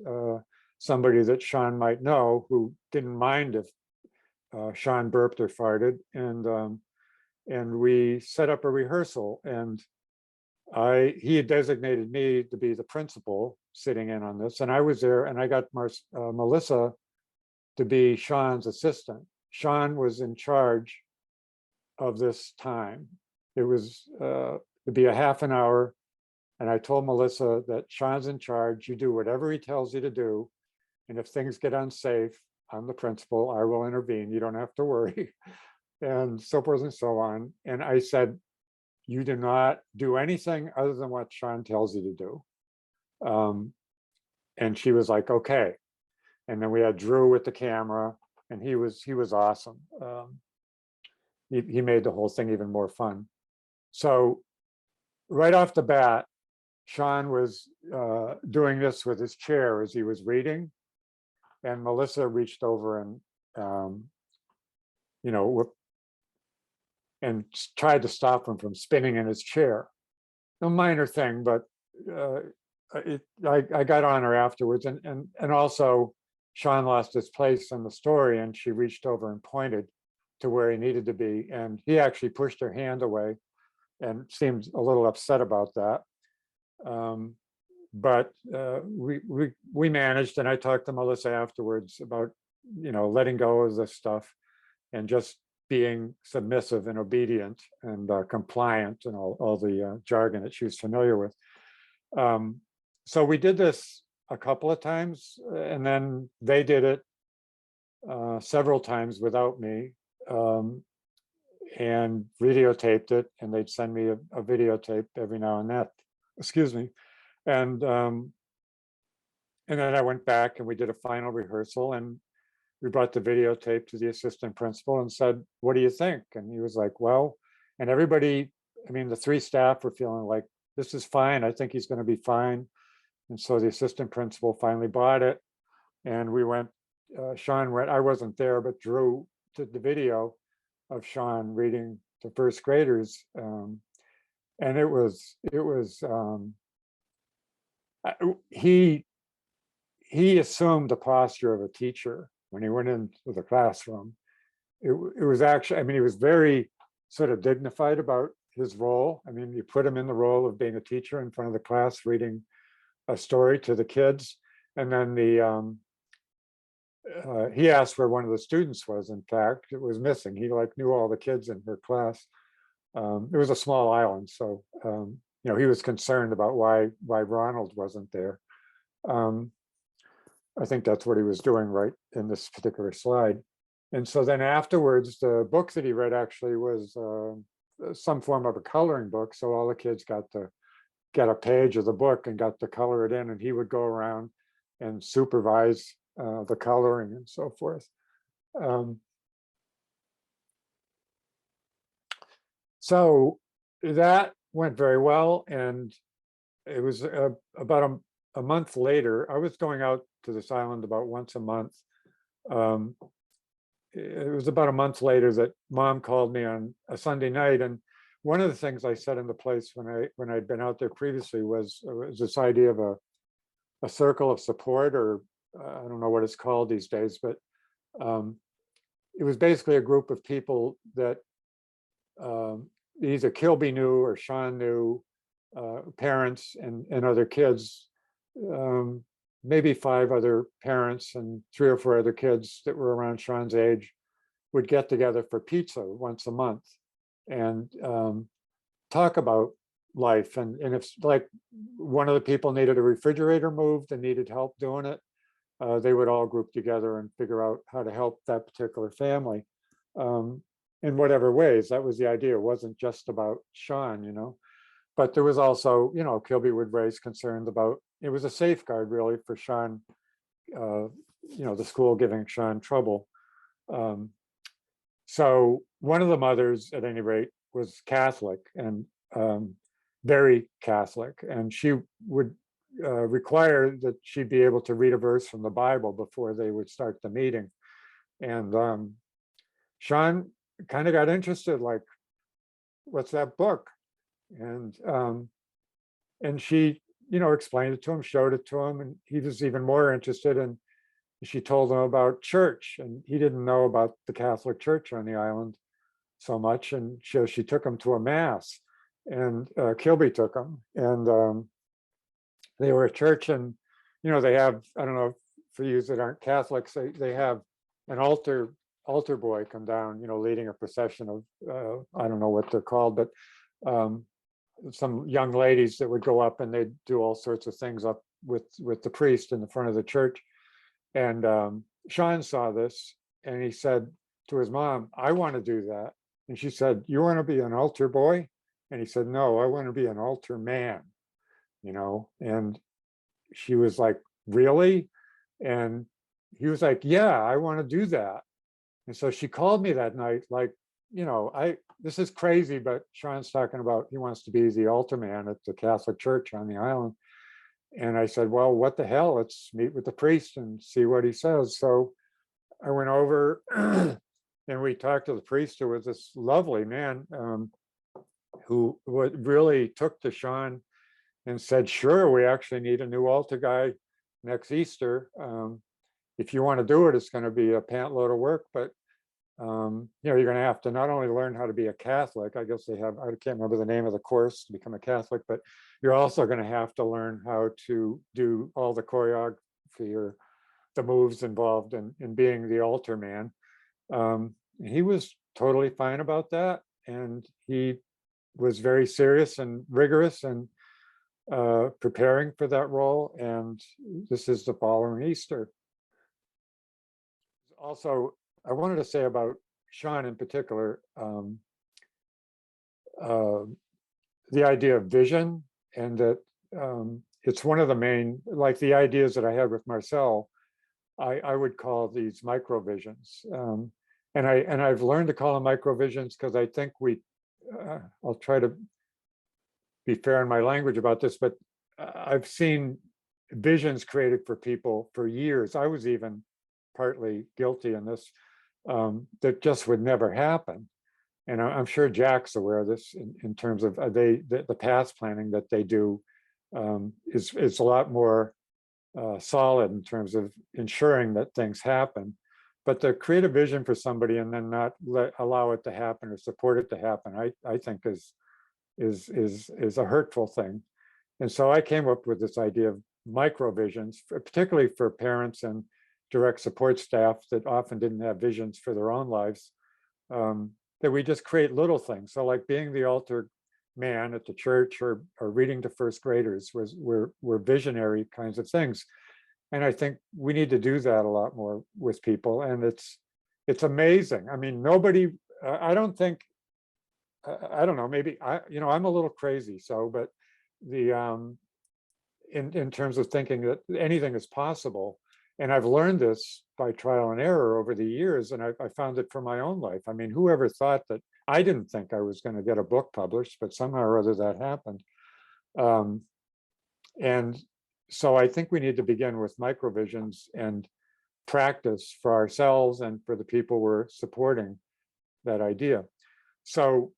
somebody that Sean might know who didn't mind if Sean burped or farted, and we set up a rehearsal, and he had designated me to be the principal sitting in on this, and I was there, and I got Melissa to be Sean's assistant. Sean was in charge of this time. It was to be a half an hour, and I told Melissa that Sean's in charge. You do whatever he tells you to do, and if things get unsafe, I'm the principal. I will intervene. You don't have to worry, and so forth and so on. And I said, you do not do anything other than what Sean tells you to do. And she was like, okay. And then we had Drew with the camera, and he was awesome. He made the whole thing even more fun. So right off the bat, Sean was doing this with his chair as he was reading, and Melissa reached over and and tried to stop him from spinning in his chair. A minor thing, but I got on her afterwards, and also Sean lost his place in the story, and she reached over and pointed to where he needed to be, and he actually pushed her hand away and seemed a little upset about that. But we managed, and I talked to Melissa afterwards about letting go of this stuff and just being submissive and obedient and compliant and all the jargon that she was familiar with. So we did this a couple of times, and then they did it several times without me, and videotaped it, and they'd send me a videotape every now and then. Excuse me. And then I went back and we did a final rehearsal, and we brought the videotape to the assistant principal and said, what do you think? And he was like, well, and everybody, the 3 staff were feeling like, this is fine. I think he's going to be fine. And so the assistant principal finally bought it, and we went, Sean went, I wasn't there, but Drew did the video of Sean reading to first graders. And it was he assumed the posture of a teacher when he went into the classroom. It was actually, he was very sort of dignified about his role. You put him in the role of being a teacher in front of the class, reading a story to the kids. And then he asked where one of the students was. In fact, it was missing. He knew all the kids in her class. It was a small island, so he was concerned about why Ronald wasn't there. I think that's what he was doing right in this particular slide. And so then afterwards, the book that he read actually was some form of a coloring book. So all the kids got to get a page of the book and got to color it in, and he would go around and supervise the coloring and so forth. So that went very well, and it was about a month later. I was going out to this island about once a month. It was about a month later that Mom called me on a Sunday night, and one of the things I said in the place when I'd been out there previously was this idea of a circle of support, or I don't know what it's called these days, but it was basically a group of people that either Kilby knew or Sean knew, parents and other kids, maybe 5 other parents and 3 or 4 other kids that were around Sean's age would get together for pizza once a month and talk about life. And if like one of the people needed a refrigerator moved and needed help doing it, they would all group together and figure out how to help that particular family in whatever ways. That was the idea. It wasn't just about Sean, but there was also, Kilby would raise concerns about, it was a safeguard really for Sean, the school giving Sean trouble. So one of the mothers, at any rate, was Catholic and very Catholic, and she would require that she be able to read a verse from the Bible before they would start the meeting. And Sean kind of got interested, like, what's that book? And she, explained it to him, showed it to him, and he was even more interested. And she told him about church, and he didn't know about the Catholic Church on the island so much. And she took him to a mass, and Kilby took him, and they were at church, and they have, I don't know, for you that aren't Catholics, they have an altar boy come down, leading a procession of I don't know what they're called, but some young ladies that would go up and they'd do all sorts of things up with the priest in the front of the church. And Sean saw this, and he said to his mom, "I want to do that." And she said, "You want to be an altar boy?" And he said, "No, I want to be an altar man." And she was like, "Really?" And he was like, "Yeah, I want to do that." And so she called me that night, like, this is crazy, but Sean's talking about he wants to be the altar man at the Catholic Church on the island. And I said, "Well, what the hell? Let's meet with the priest and see what he says." So I went over and we talked to the priest, who was this lovely man who really took to Sean and said, "Sure, we actually need a new altar guy next Easter. If you want to do it, it's going to be a pant load of work, but you're going to have to not only learn how to be a Catholic, I guess they have, I can't remember the name of the course to become a Catholic, but you're also going to have to learn how to do all the choreography or the moves involved in being the altar man." He was totally fine about that. And he was very serious and rigorous and preparing for that role. And this is the following Easter. Also, I wanted to say about Sean in particular, the idea of vision, and that it's one of the main, like the ideas that I had with Marcel, I would call these microvisions. And I've learned to call them microvisions because I think I'll try to be fair in my language about this, but I've seen visions created for people for years. I was even partly guilty in this, that just would never happen. And I'm sure Jack's aware of this in terms of the path planning that they do is a lot more solid in terms of ensuring that things happen. But to create a vision for somebody and then not allow it to happen or support it to happen, I think is a hurtful thing. And so I came up with this idea of microvisions, particularly for parents and direct support staff that often didn't have visions for their own lives, that we just create little things. So like being the altar man at the church or reading to first graders were visionary kinds of things. And I think we need to do that a lot more with people. And it's amazing. I mean, nobody, I don't think, I don't know, maybe I'm a little crazy. So, but in terms of thinking that anything is possible. And I've learned this by trial and error over the years, and I found it for my own life. I mean, whoever thought that? I didn't think I was going to get a book published, but somehow or other that happened. And so I think we need to begin with microvisions and practice for ourselves and for the people we're supporting that idea. So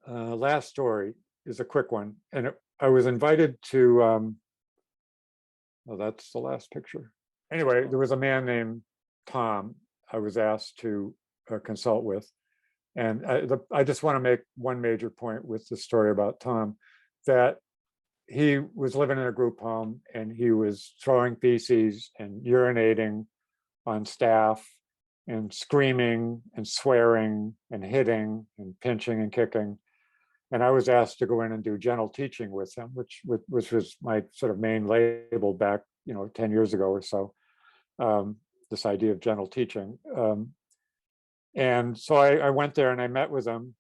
last story is a quick one. And I was invited to, oh, that's the last picture. Anyway, there was a man named Tom I was asked to consult with. And I just want to make one major point with the story about Tom, that he was living in a group home and he was throwing feces and urinating on staff and screaming and swearing and hitting and pinching and kicking. And I was asked to go in and do gentle teaching with him, which was my sort of main label back 10 years ago or so, this idea of gentle teaching. And so I went there and I met with him,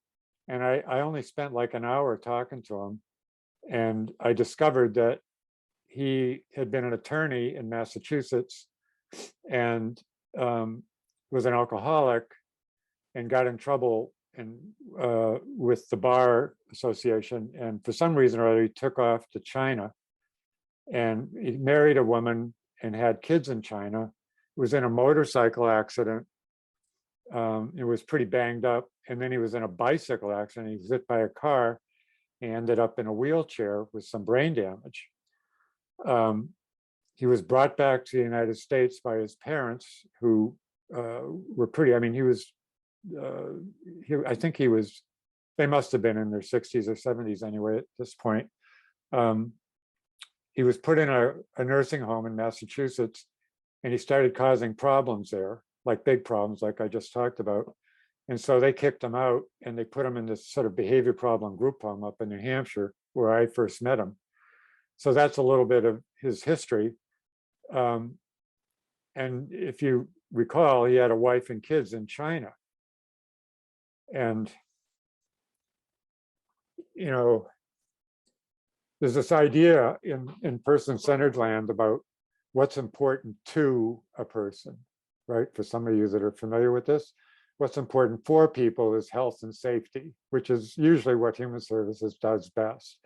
and I only spent like an hour talking to him. And I discovered that he had been an attorney in Massachusetts and was an alcoholic and got in trouble with the bar association. And for some reason or other, he took off to China, and he married a woman and had kids in China. Was in a motorcycle accident. It was pretty banged up. And then he was in a bicycle accident. He was hit by a car. He ended up in a wheelchair with some brain damage. He was brought back to the United States by his parents, who were pretty, I mean, I think they must have been in their 60s or 70s anyway at this point. He was put in a nursing home in Massachusetts, and he started causing problems there, like big problems, like I just talked about. And so they kicked him out, and they put him in this sort of behavior problem group home up in New Hampshire, where I first met him. So that's a little bit of his history. And if you recall, he had a wife and kids in China. And, there's this idea in person-centered land about what's important to a person, right? For some of you that are familiar with this, what's important for people is health and safety, which is usually what human services does best.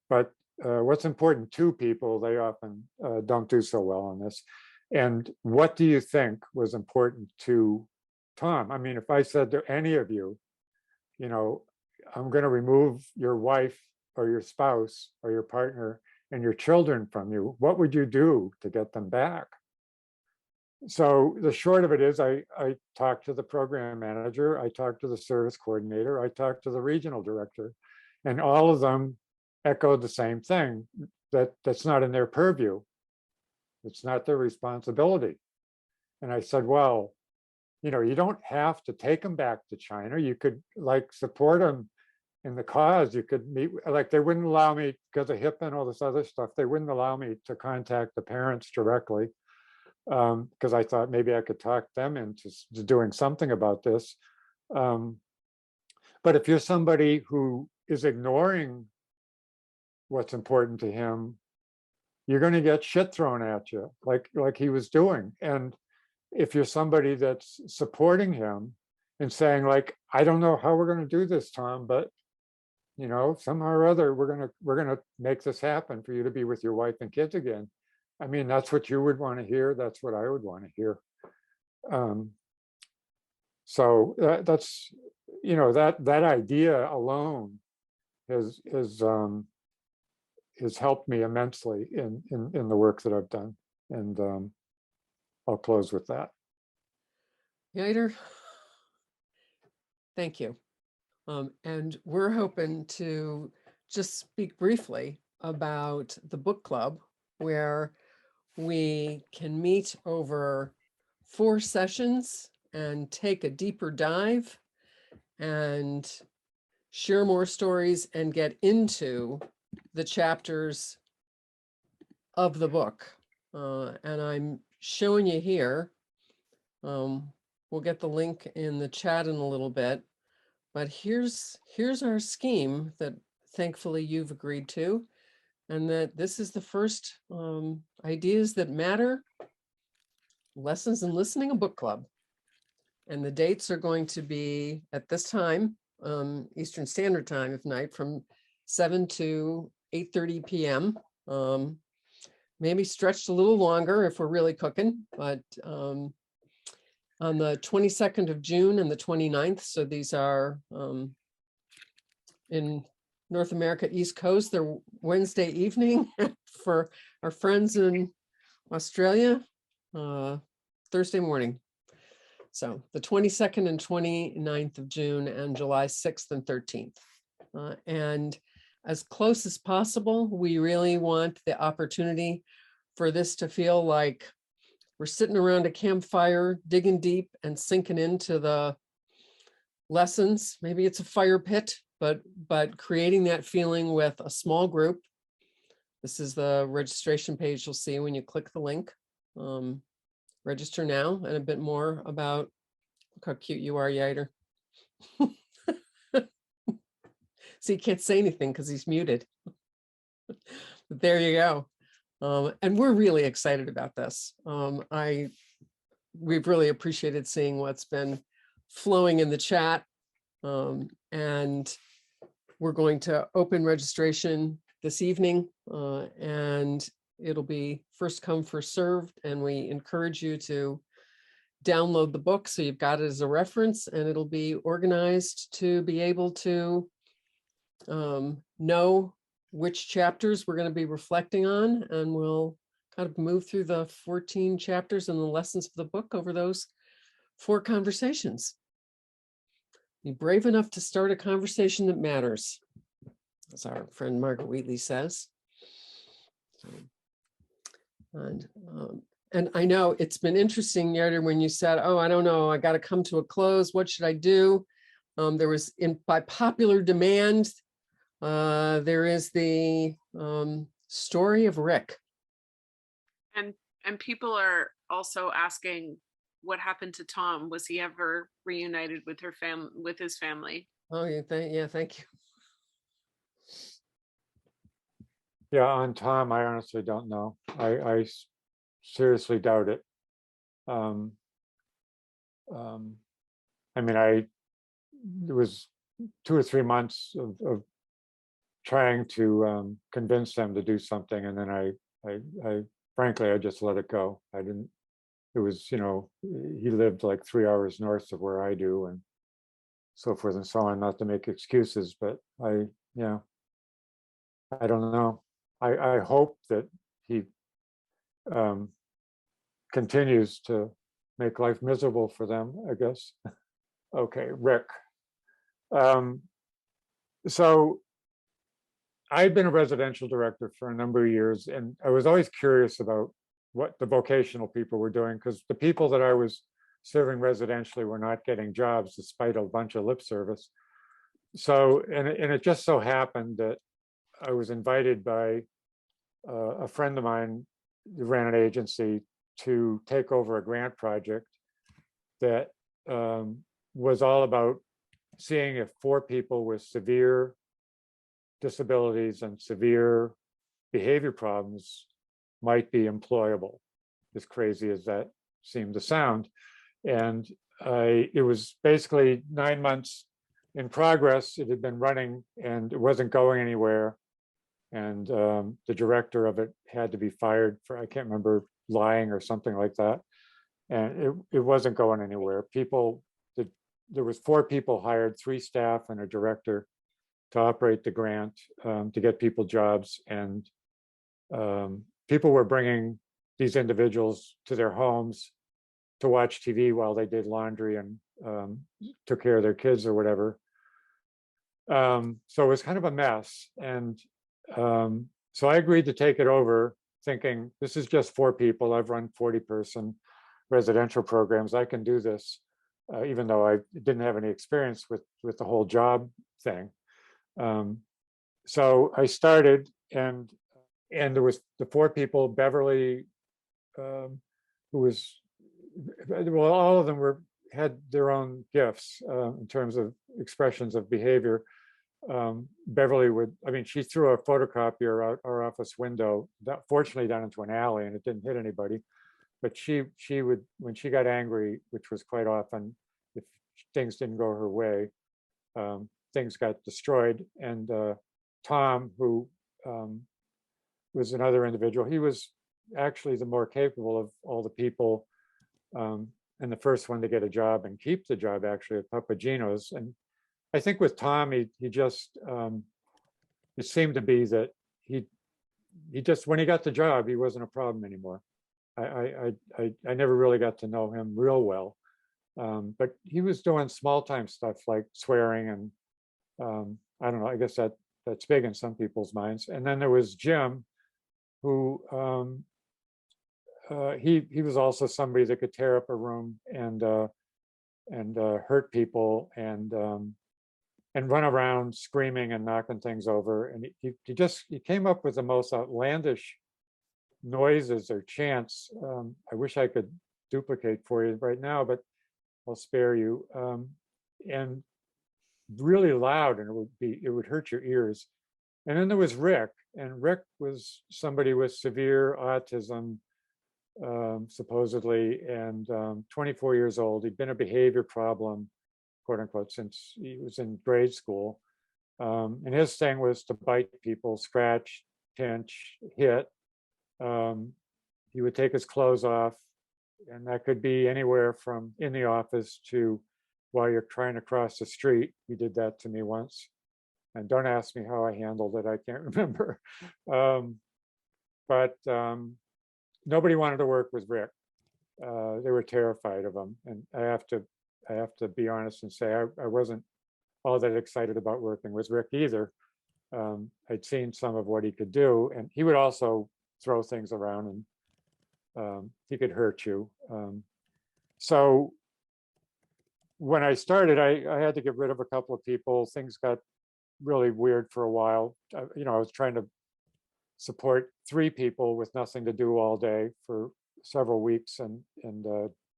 But what's important to people, they often don't do so well on this. And what do you think was important to Tom? I mean, if I said to any of you, I'm going to remove your wife or your spouse or your partner and your children from you, what would you do to get them back? So the short of it is I talked to the program manager, I talked to the service coordinator, I talked to the regional director, and all of them echoed the same thing, that's not in their purview. It's not their responsibility. And I said, well, you don't have to take them back to China. You could support them in the cause. You could meet, they wouldn't allow me, because of HIPAA and all this other stuff, they wouldn't allow me to contact the parents directly, because I thought maybe I could talk them into doing something about this. But if you're somebody who is ignoring what's important to him, you're going to get shit thrown at you, like he was doing. And if you're somebody that's supporting him and saying, I don't know how we're going to do this, Tom, but somehow or other we're gonna make this happen for you to be with your wife and kids again. I mean, that's what you would want to hear. That's what I would want to hear. So that's that idea alone has helped me immensely in the work that I've done. And I'll close with that. Yeiter, thank you. And we're hoping to just speak briefly about the book club, where we can meet over 4 sessions and take a deeper dive and share more stories and get into the chapters of the book. And I'm showing you here. We'll get the link in the chat in a little bit. But here's our scheme that thankfully you've agreed to, and that this is the first Ideas That Matter, Lessons in Listening, a book club. And the dates are going to be at this time, Eastern Standard Time of night, from 7 to 8:30 p.m. Maybe stretched a little longer if we're really cooking, but on the 22nd of June and the 29th. So these are in North America, East Coast. They're Wednesday evening for our friends in Australia, Thursday morning. So the 22nd and 29th of June and July 6th and 13th. And as close as possible, we really want the opportunity for this to feel like we're sitting around a campfire, digging deep and sinking into the lessons. Maybe it's a fire pit, but creating that feeling with a small group This is the registration page you'll see when you click the link. Register now, and a bit more about, look how cute you are, Yeiter. So you can't say anything because he's muted. But there you go. And we're really excited about this. We've really appreciated seeing what's been flowing in the chat. And we're going to open registration this evening, and it'll be first come, first served. And we encourage you to download the book so you've got it as a reference, and it'll be organized to be able to know which chapters we're going to be reflecting on, and we'll kind of move through the 14 chapters and the lessons of the book over those 4 conversations. Be brave enough to start a conversation that matters, as our friend Margaret Wheatley says. And I know it's been interesting, Yeiter, when you said, oh, I don't know, I got to come to a close. What should I do? There was, by popular demand, there is the story of Rick. And people are also asking what happened to Tom. Was he ever reunited with his family? Oh, yeah, thank you. Yeah, on Tom, I honestly don't know. I seriously doubt it. I mean, there was 2 or 3 months of trying to convince them to do something, and then I frankly, I just let it go. I didn't. It was, you know, he lived like 3 hours north of where I do, and so forth and so on. Not to make excuses, but I don't know. I hope that he continues to make life miserable for them, I guess. Okay, Rick. So I'd been a residential director for a number of years, and I was always curious about what the vocational people were doing, because the people that I was serving residentially were not getting jobs despite a bunch of lip service. So, and it just so happened that I was invited by a friend of mine who ran an agency to take over a grant project that was all about seeing if 4 people with severe disabilities and severe behavior problems might be employable, as crazy as that seemed to sound. And it was basically 9 months in progress. It had been running and it wasn't going anywhere. And the director of it had to be fired for, I can't remember, lying or something like that. And it wasn't going anywhere. There was 4 people hired, 3 staff and a director to operate the grant, to get people jobs. And people were bringing these individuals to their homes to watch TV while they did laundry and took care of their kids or whatever. So it was kind of a mess. And so I agreed to take it over, thinking this is just 4 people. I've run 40-person residential programs. I can do this, even though I didn't have any experience with the whole job thing. So I started, and there was the 4 people, Beverly, who was, well, all of them had their own gifts in terms of expressions of behavior. Beverly she threw a photocopier out our office window, fortunately down into an alley, and it didn't hit anybody. But she would, when she got angry, which was quite often, if things didn't go her way, things got destroyed. And Tom, who was another individual, he was actually the more capable of all the people, and the first one to get a job and keep the job, actually, at Papagino's. And I think with Tom, he just, it seemed to be that he just, when he got the job, he wasn't a problem anymore. I never really got to know him real well, but he was doing small time stuff like swearing, and I don't know, I guess that's big in some people's minds. And then there was Jim, who he was also somebody that could tear up a room and hurt people, and and run around screaming and knocking things over. And he came up with the most outlandish noises or chants. I wish I could duplicate for you right now, but I'll spare you. And really loud, and it would hurt your ears. And then there was Rick, and Rick was somebody with severe autism, supposedly, and 24 years old. He'd been a behavior problem, quote unquote, since he was in grade school. And his thing was to bite people, scratch, pinch, hit. He would take his clothes off, and that could be anywhere from in the office to while you're trying to cross the street. He did that to me once. And don't ask me how I handled it. I can't remember. But nobody wanted to work with Rick. They were terrified of him. And I have to be honest and say I wasn't all that excited about working with Rick either. I'd seen some of what he could do, and he would also throw things around, and he could hurt you. So when I started, I had to get rid of a couple of people. Things got really weird for a while. I was trying to support 3 people with nothing to do all day for several weeks, and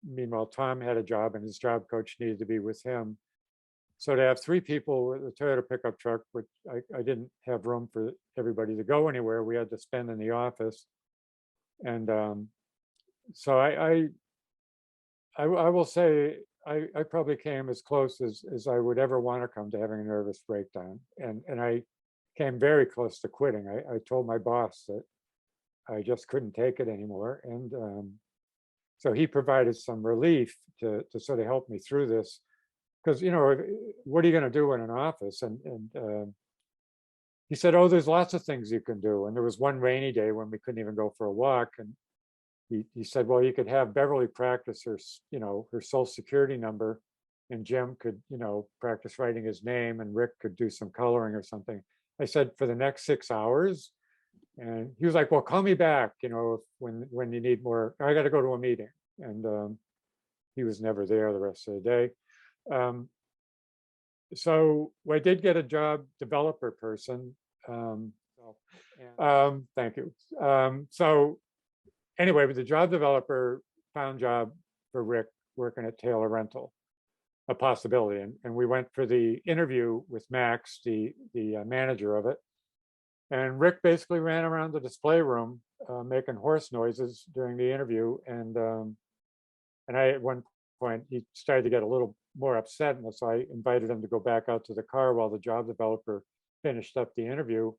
meanwhile Tom had a job, and his job coach needed to be with him. So to have 3 people with a Toyota pickup truck, which I didn't have room for everybody to go anywhere, we had to spend in the office. And so I will say I probably came as close as I would ever want to come to having a nervous breakdown. And I came very close to quitting. I told my boss that I just couldn't take it anymore. And so he provided some relief to sort of help me through this. Because, what are you going to do in an office? And he said, oh, there's lots of things you can do. And there was one rainy day when we couldn't even go for a walk. And he said, well, you could have Beverly practice her social security number, and Jim could, practice writing his name, and Rick could do some coloring or something. I said, for the next 6 hours? And he was like, well, call me back, when you need more. I got to go to a meeting. And he was never there the rest of the day. So I did get a job developer person. Thank you. So anyway, but the job developer found job for Rick working at Taylor Rental, a possibility. And we went for the interview with Max, the manager of it. And Rick basically ran around the display room making horse noises during the interview. And I, at one point, he started to get a little more upset. And so I invited him to go back out to the car while the job developer finished up the interview.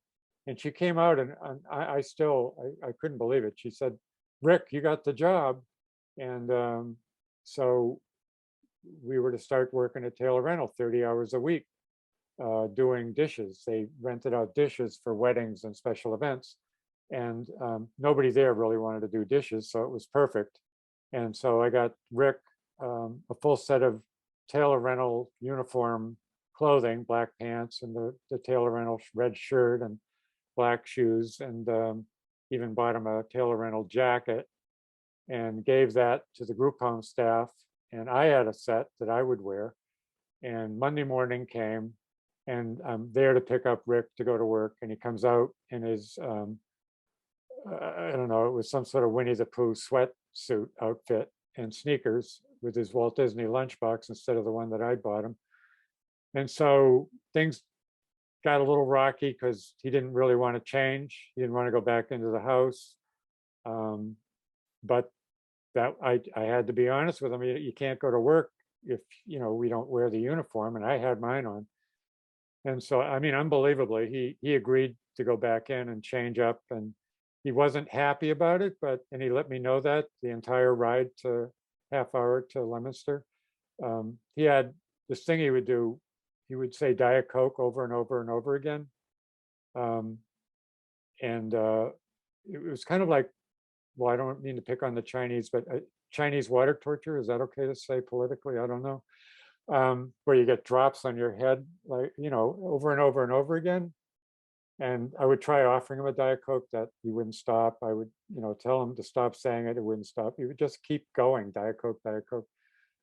And she came out, and I couldn't believe it. She said, Rick, you got the job. And so we were to start working at Taylor Rental 30 hours a week, doing dishes. They rented out dishes for weddings and special events. And nobody there really wanted to do dishes, so it was perfect. And so I got Rick a full set of Taylor Rental uniform clothing, black pants, and the Taylor Rental red shirt and black shoes, and even bought him a Taylor Rental jacket, and gave that to the group home staff. And I had a set that I would wear. And Monday morning came, and I'm there to pick up Rick to go to work. And he comes out in his, I don't know, it was some sort of Winnie the Pooh sweatsuit outfit and sneakers with his Walt Disney lunchbox instead of the one that I bought him. And so things got a little rocky because he didn't really want to change. He didn't want to go back into the house. But that I had to be honest with him. You can't go to work if we don't wear the uniform, and I had mine on. And so, I mean, unbelievably, he agreed to go back in and change up, and he wasn't happy about it, and he let me know that the entire ride to half hour to Leominster. He had this thing he would do. He would say Diet Coke over and over and over again. It was kind of like, well, I don't mean to pick on the Chinese, but Chinese water torture, is that okay to say politically? I don't know. Where you get drops on your head, like, over and over and over again. And I would try offering him a Diet Coke that he wouldn't stop. I would, tell him to stop saying it, it wouldn't stop. He would just keep going, Diet Coke, Diet Coke.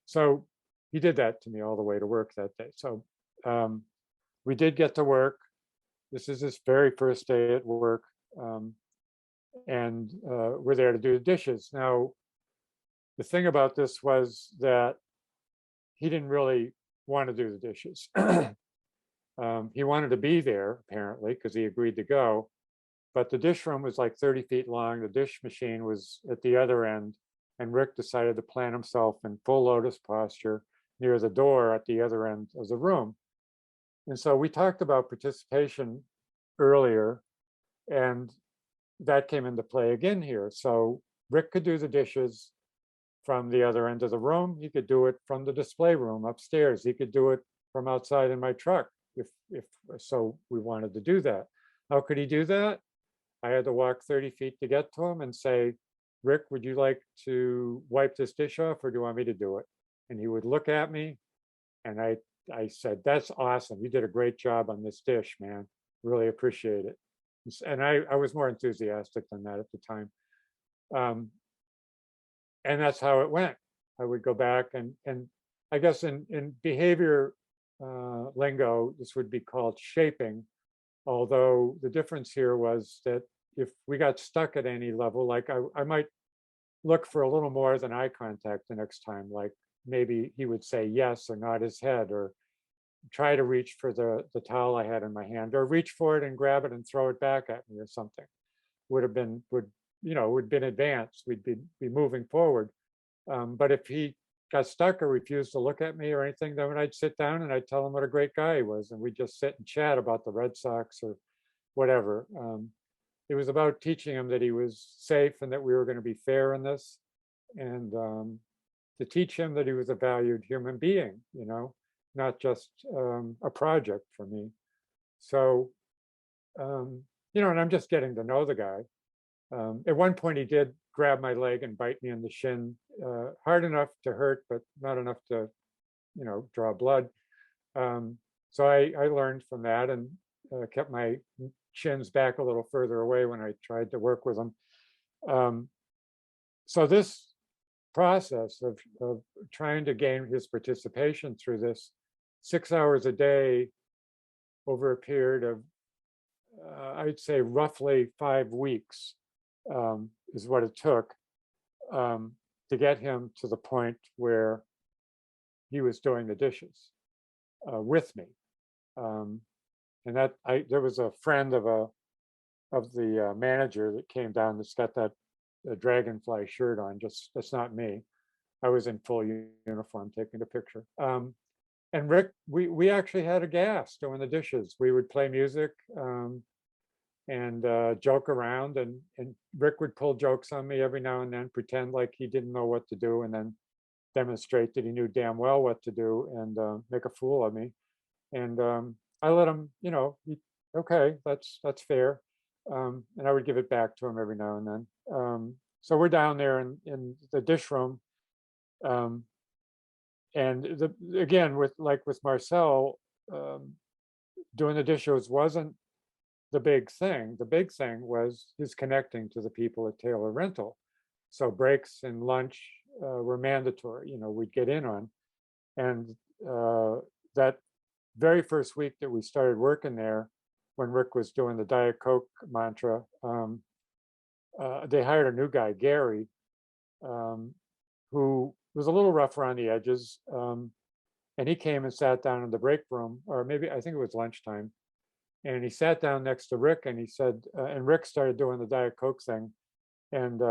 So he did that to me all the way to work that day. So we did get to work. This is his very first day at work. And we're there to do the dishes. Now, the thing about this was that he didn't really want to do the dishes. He wanted to be there, apparently, because he agreed to go. But the dish room was like 30 feet long. The dish machine was at the other end. And Rick decided to plant himself in full lotus posture near the door at the other end of the room. And so we talked about participation earlier, and that came into play again here. So Rick could do the dishes from the other end of the room. He could do it from the display room upstairs. He could do it from outside in my truck if so we wanted to do that. How could he do that? I had to walk 30 feet to get to him and say, Rick, would you like to wipe this dish off, or do you want me to do it? And he would look at me, and I said, that's awesome. You did a great job on this dish, man. Really appreciate it. And I was more enthusiastic than that at the time. And that's how it went. I would go back and I guess in behavior lingo, this would be called shaping. Although the difference here was that if we got stuck at any level, like I might look for a little more than eye contact the next time, like maybe he would say yes or nod his head, or try to reach for the towel I had in my hand, or reach for it and grab it and throw it back at me or something. Would been advanced. We'd be moving forward. But if he got stuck or refused to look at me or anything, then I'd sit down and I'd tell him what a great guy he was, and we'd just sit and chat about the Red Sox or whatever. It was about teaching him that he was safe and that we were going to be fair in this, and to teach him that he was a valued human being, not just a project for me. So, and I'm just getting to know the guy. At one point, he did grab my leg and bite me in the shin, hard enough to hurt, but not enough to, draw blood. So I learned from that and kept my shins back a little further away when I tried to work with him. So this process of trying to gain his participation through this 6 hours a day over a period of, I'd say roughly 5 weeks, is what it took to get him to the point where he was doing the dishes with me. And that there was a friend of the manager that came down that's got that dragonfly shirt on. Just that's not me. I was in full uniform taking the picture. And Rick, we actually had a gas doing the dishes. We would play music and joke around, and Rick would pull jokes on me every now and then, pretend like he didn't know what to do, and then demonstrate that he knew damn well what to do and make a fool of me. And I let him, okay, that's fair. And I would give it back to him every now and then. So we're down there in the dish room. And again, with Marcel, doing the dishes wasn't the big thing. The big thing was his connecting to the people at Taylor Rental. So breaks and lunch were mandatory, we'd get in on. And that very first week that we started working there, when Rick was doing the Diet Coke mantra, they hired a new guy, Gary, who was a little rough around the edges. And he came and sat down in the break room, or maybe I think it was lunchtime. And he sat down next to Rick and he said, and Rick started doing the Diet Coke thing. And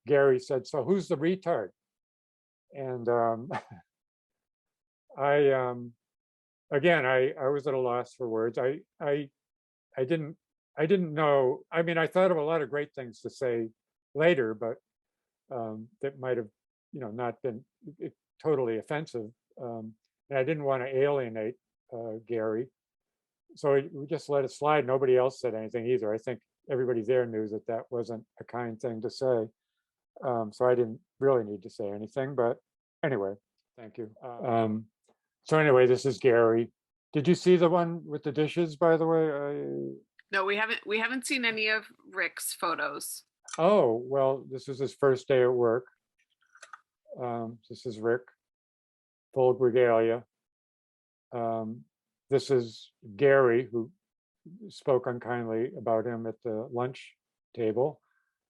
Gary said, so who's the retard? And I was at a loss for words. I didn't know. I mean, I thought of a lot of great things to say later, but that might have, not been totally offensive. And I didn't want to alienate Gary. So we just let it slide. Nobody else said anything either. I think everybody there knew that that wasn't a kind thing to say. So I didn't really need to say anything, but anyway, thank you. So anyway, this is Gary. Did you see the one with the dishes, by the way? No, we haven't seen any of Rick's photos. Oh, well, this was his first day at work. This is Rick, full regalia. this is Gary, who spoke unkindly about him at the lunch table.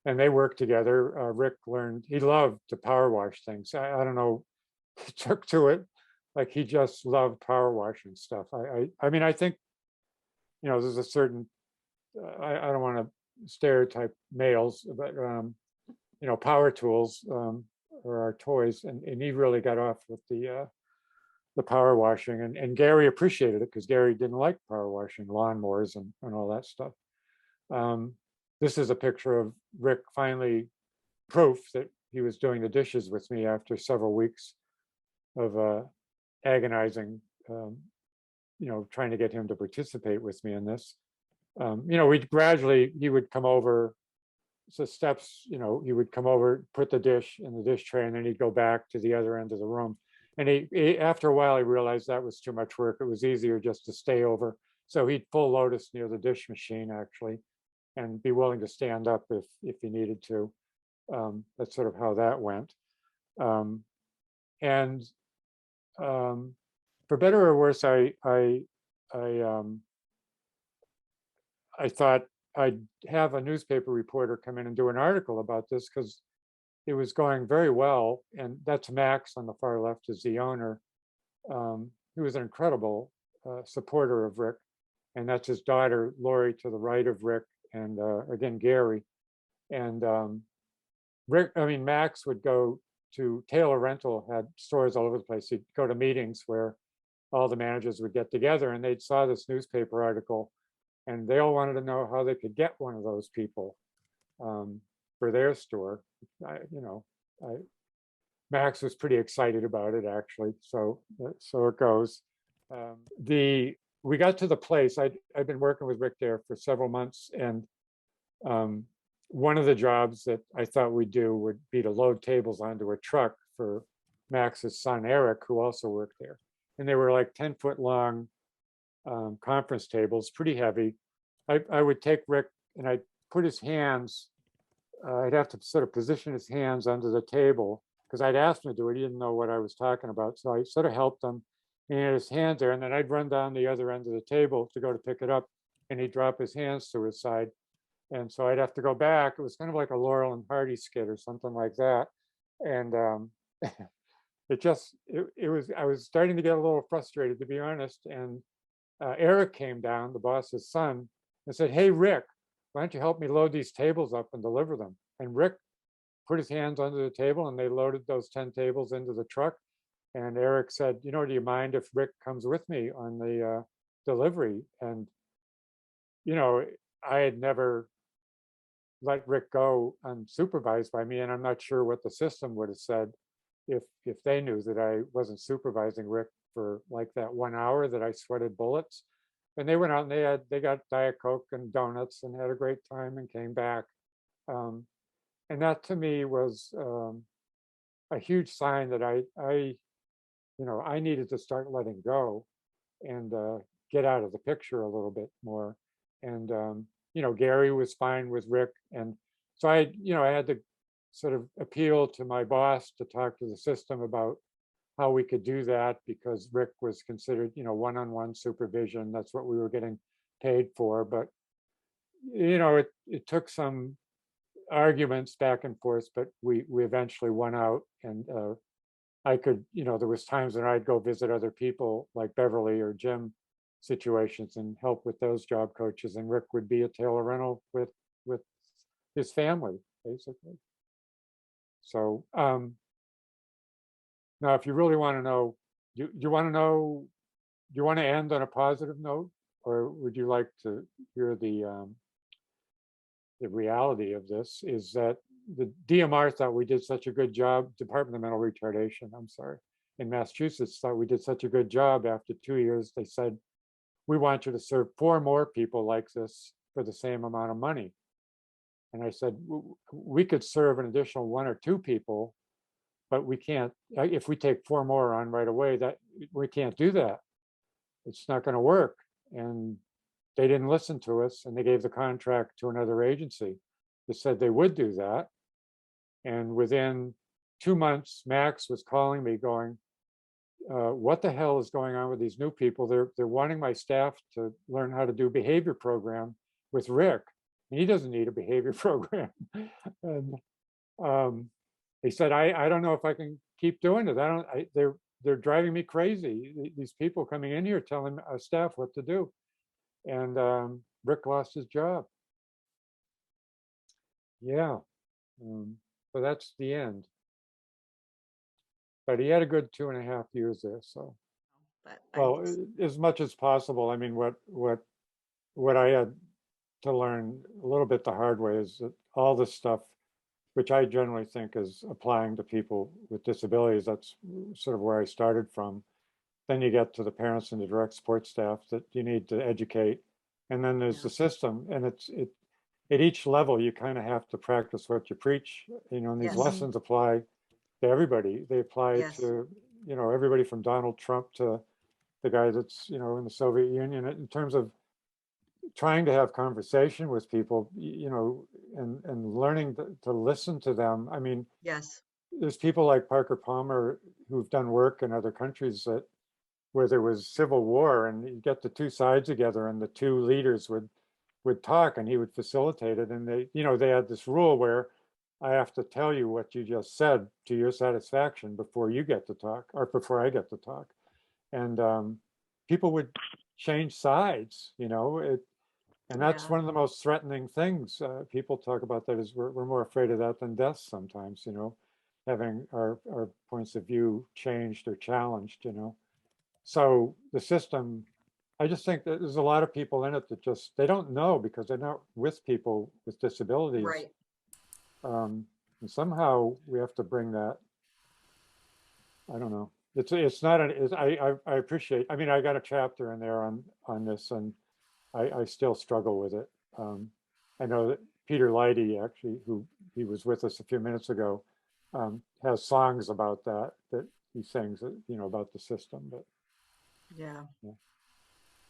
And they worked together. Rick learned, he loved to power wash things. I don't know, he took to it. Like he just loved power washing stuff. I mean, I think, you know, there's a certain, I don't want to stereotype males, but, you know, power tools are our toys. And he really got off with the power washing. And Gary appreciated it because Gary didn't like power washing, lawnmowers and all that stuff. This is a picture of Rick finally proof that he was doing the dishes with me after several weeks of agonizing, you know, trying to get him to participate with me in this. You know, he would come over, so steps, you know, he would come over, put the dish in the dish tray, and then he'd go back to the other end of the room. And he after a while, he realized that was too much work. It was easier just to stay over. So he'd pull Lotus near the dish machine, actually, and be willing to stand up if he needed to. That's sort of how that went. And for better or worse, I thought I'd have a newspaper reporter come in and do an article about this because it was going very well. And that's Max on the far left is the owner. He was an incredible supporter of Rick. And that's his daughter, Lori, to the right of Rick, and again, Gary. And Rick, I mean, Max would go to Taylor Rental, had stores all over the place. He'd go to meetings where all the managers would get together and they'd saw this newspaper article and they all wanted to know how they could get one of those people for their store. Max was pretty excited about it, actually. So it goes. We got to the place. I'd been working with Rick there for several months, and one of the jobs that I thought we'd do would be to load tables onto a truck for Max's son, Eric, who also worked there. And they were like 10-foot long conference tables, pretty heavy. I would take Rick and I'd put his hands, I'd have to sort of position his hands under the table because I'd asked him to do it. He didn't know what I was talking about. So I sort of helped him. And he had his hands there, and then I'd run down the other end of the table to go to pick it up, and he'd drop his hands to his side. And so I'd have to go back. It was kind of like a Laurel and Hardy skit or something like that. And I was starting to get a little frustrated, to be honest. And Eric came down, the boss's son, and said, "Hey, Rick, why don't you help me load these tables up and deliver them?" And Rick put his hands under the table, and they loaded those 10 tables into the truck. And Eric said, "You know, do you mind if Rick comes with me on the delivery?" And, you know, I had never let Rick go unsupervised by me, and I'm not sure what the system would have said if they knew that I wasn't supervising Rick for like that 1 hour that I sweated bullets. And they went out and they got Diet Coke and donuts and had a great time and came back. And that to me was a huge sign that I needed to start letting go and get out of the picture a little bit more. And Gary was fine with Rick, and so I had to sort of appeal to my boss to talk to the system about how we could do that, because Rick was considered, one-on-one supervision. That's what we were getting paid for. But it took some arguments back and forth, but we eventually won out. And I could, there was times when I'd go visit other people like Beverly or Jim situations and help with those job coaches, and Rick would be at Taylor Rental with his family, basically. So now, if you really want to know, you want to end on a positive note, or would you like to hear the reality of this? Is that the DMR thought we did such a good job, Department of Mental Retardation, I'm sorry, in Massachusetts thought we did such a good job. After 2 years, they said, "We want you to serve 4 more people like this for the same amount of money." And I said, "We could serve an additional 1 or 2 people, but we can't, if we take 4 more on right away, that we can't do that. It's not going to work." And they didn't listen to us, and they gave the contract to another agency that said they would do that. And within 2 months, Max was calling me going, what the hell is going on with these new people? They're wanting my staff to learn how to do behavior program with Rick. And he doesn't need a behavior program. And he said, I don't know if I can keep doing it. They're driving me crazy. These people coming in here telling our staff what to do. And Rick lost his job. Yeah. So that's the end. But he had a good 2.5 years there. So, well, as much as possible. I mean, what I had to learn a little bit the hard way is that all this stuff, which I generally think is applying to people with disabilities, that's sort of where I started from. Then you get to the parents and the direct support staff that you need to educate. And then there's the system. And at each level, you kind of have to practice what you preach, and these lessons apply to everybody. They apply to, everybody from Donald Trump to the guy that's, in the Soviet Union, in terms of trying to have conversation with people, and learning to listen to them. I mean, there's people like Parker Palmer who've done work in other countries where there was civil war, and you get the two sides together and the two leaders would talk, and he would facilitate it. And they had this rule where I have to tell you what you just said to your satisfaction before you get to talk, or before I get to talk. And people would change sides, and that's one of the most threatening things. People talk about that, is we're more afraid of that than death sometimes, having our points of view changed or challenged, So the system, I just think that there's a lot of people in it that they don't know because they're not with people with disabilities. Right. And somehow we have to bring that. I don't know. It's not I appreciate. I mean, I got a chapter in there on this, and I still struggle with it. I know that Peter Leidy, actually, he was with us a few minutes ago, has songs about that he sings, about the system. But yeah. Well,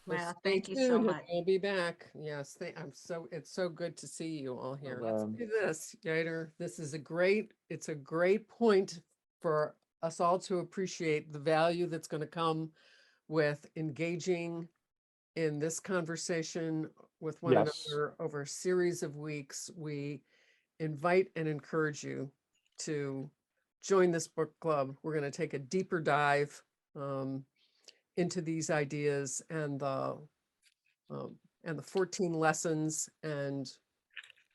Well, thank you so much. I'll be back. Yes, it's so good to see you all here. Let's do this, Yeiter. It's a great point for us all to appreciate the value that's going to come with engaging in this conversation with one another over a series of weeks. We invite and encourage you to join this book club. We're going to take a deeper dive into these ideas and the 14 lessons and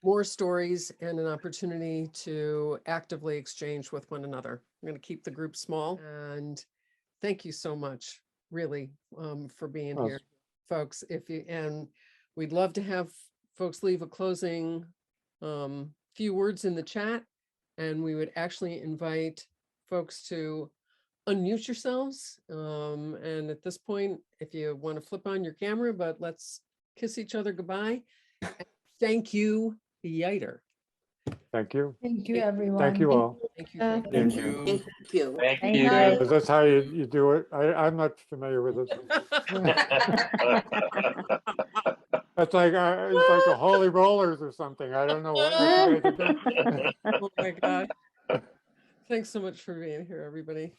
more stories, and an opportunity to actively exchange with one another. I'm going to keep the group small, and thank you so much, really, for being here, folks. And we'd love to have folks leave a closing few words in the chat, and we would actually invite folks to unmute yourselves. And at this point, if you want to flip on your camera, but let's kiss each other goodbye. Thank you, Yeiter. Thank you. Thank you, everyone. Thank you all. Thank you. Thank you. Thank you. Thank you. Is this how you do it? I'm not familiar with it. It's like the Holy Rollers or something. I don't know what you guys are doing. Oh my God. Thanks so much for being here, everybody.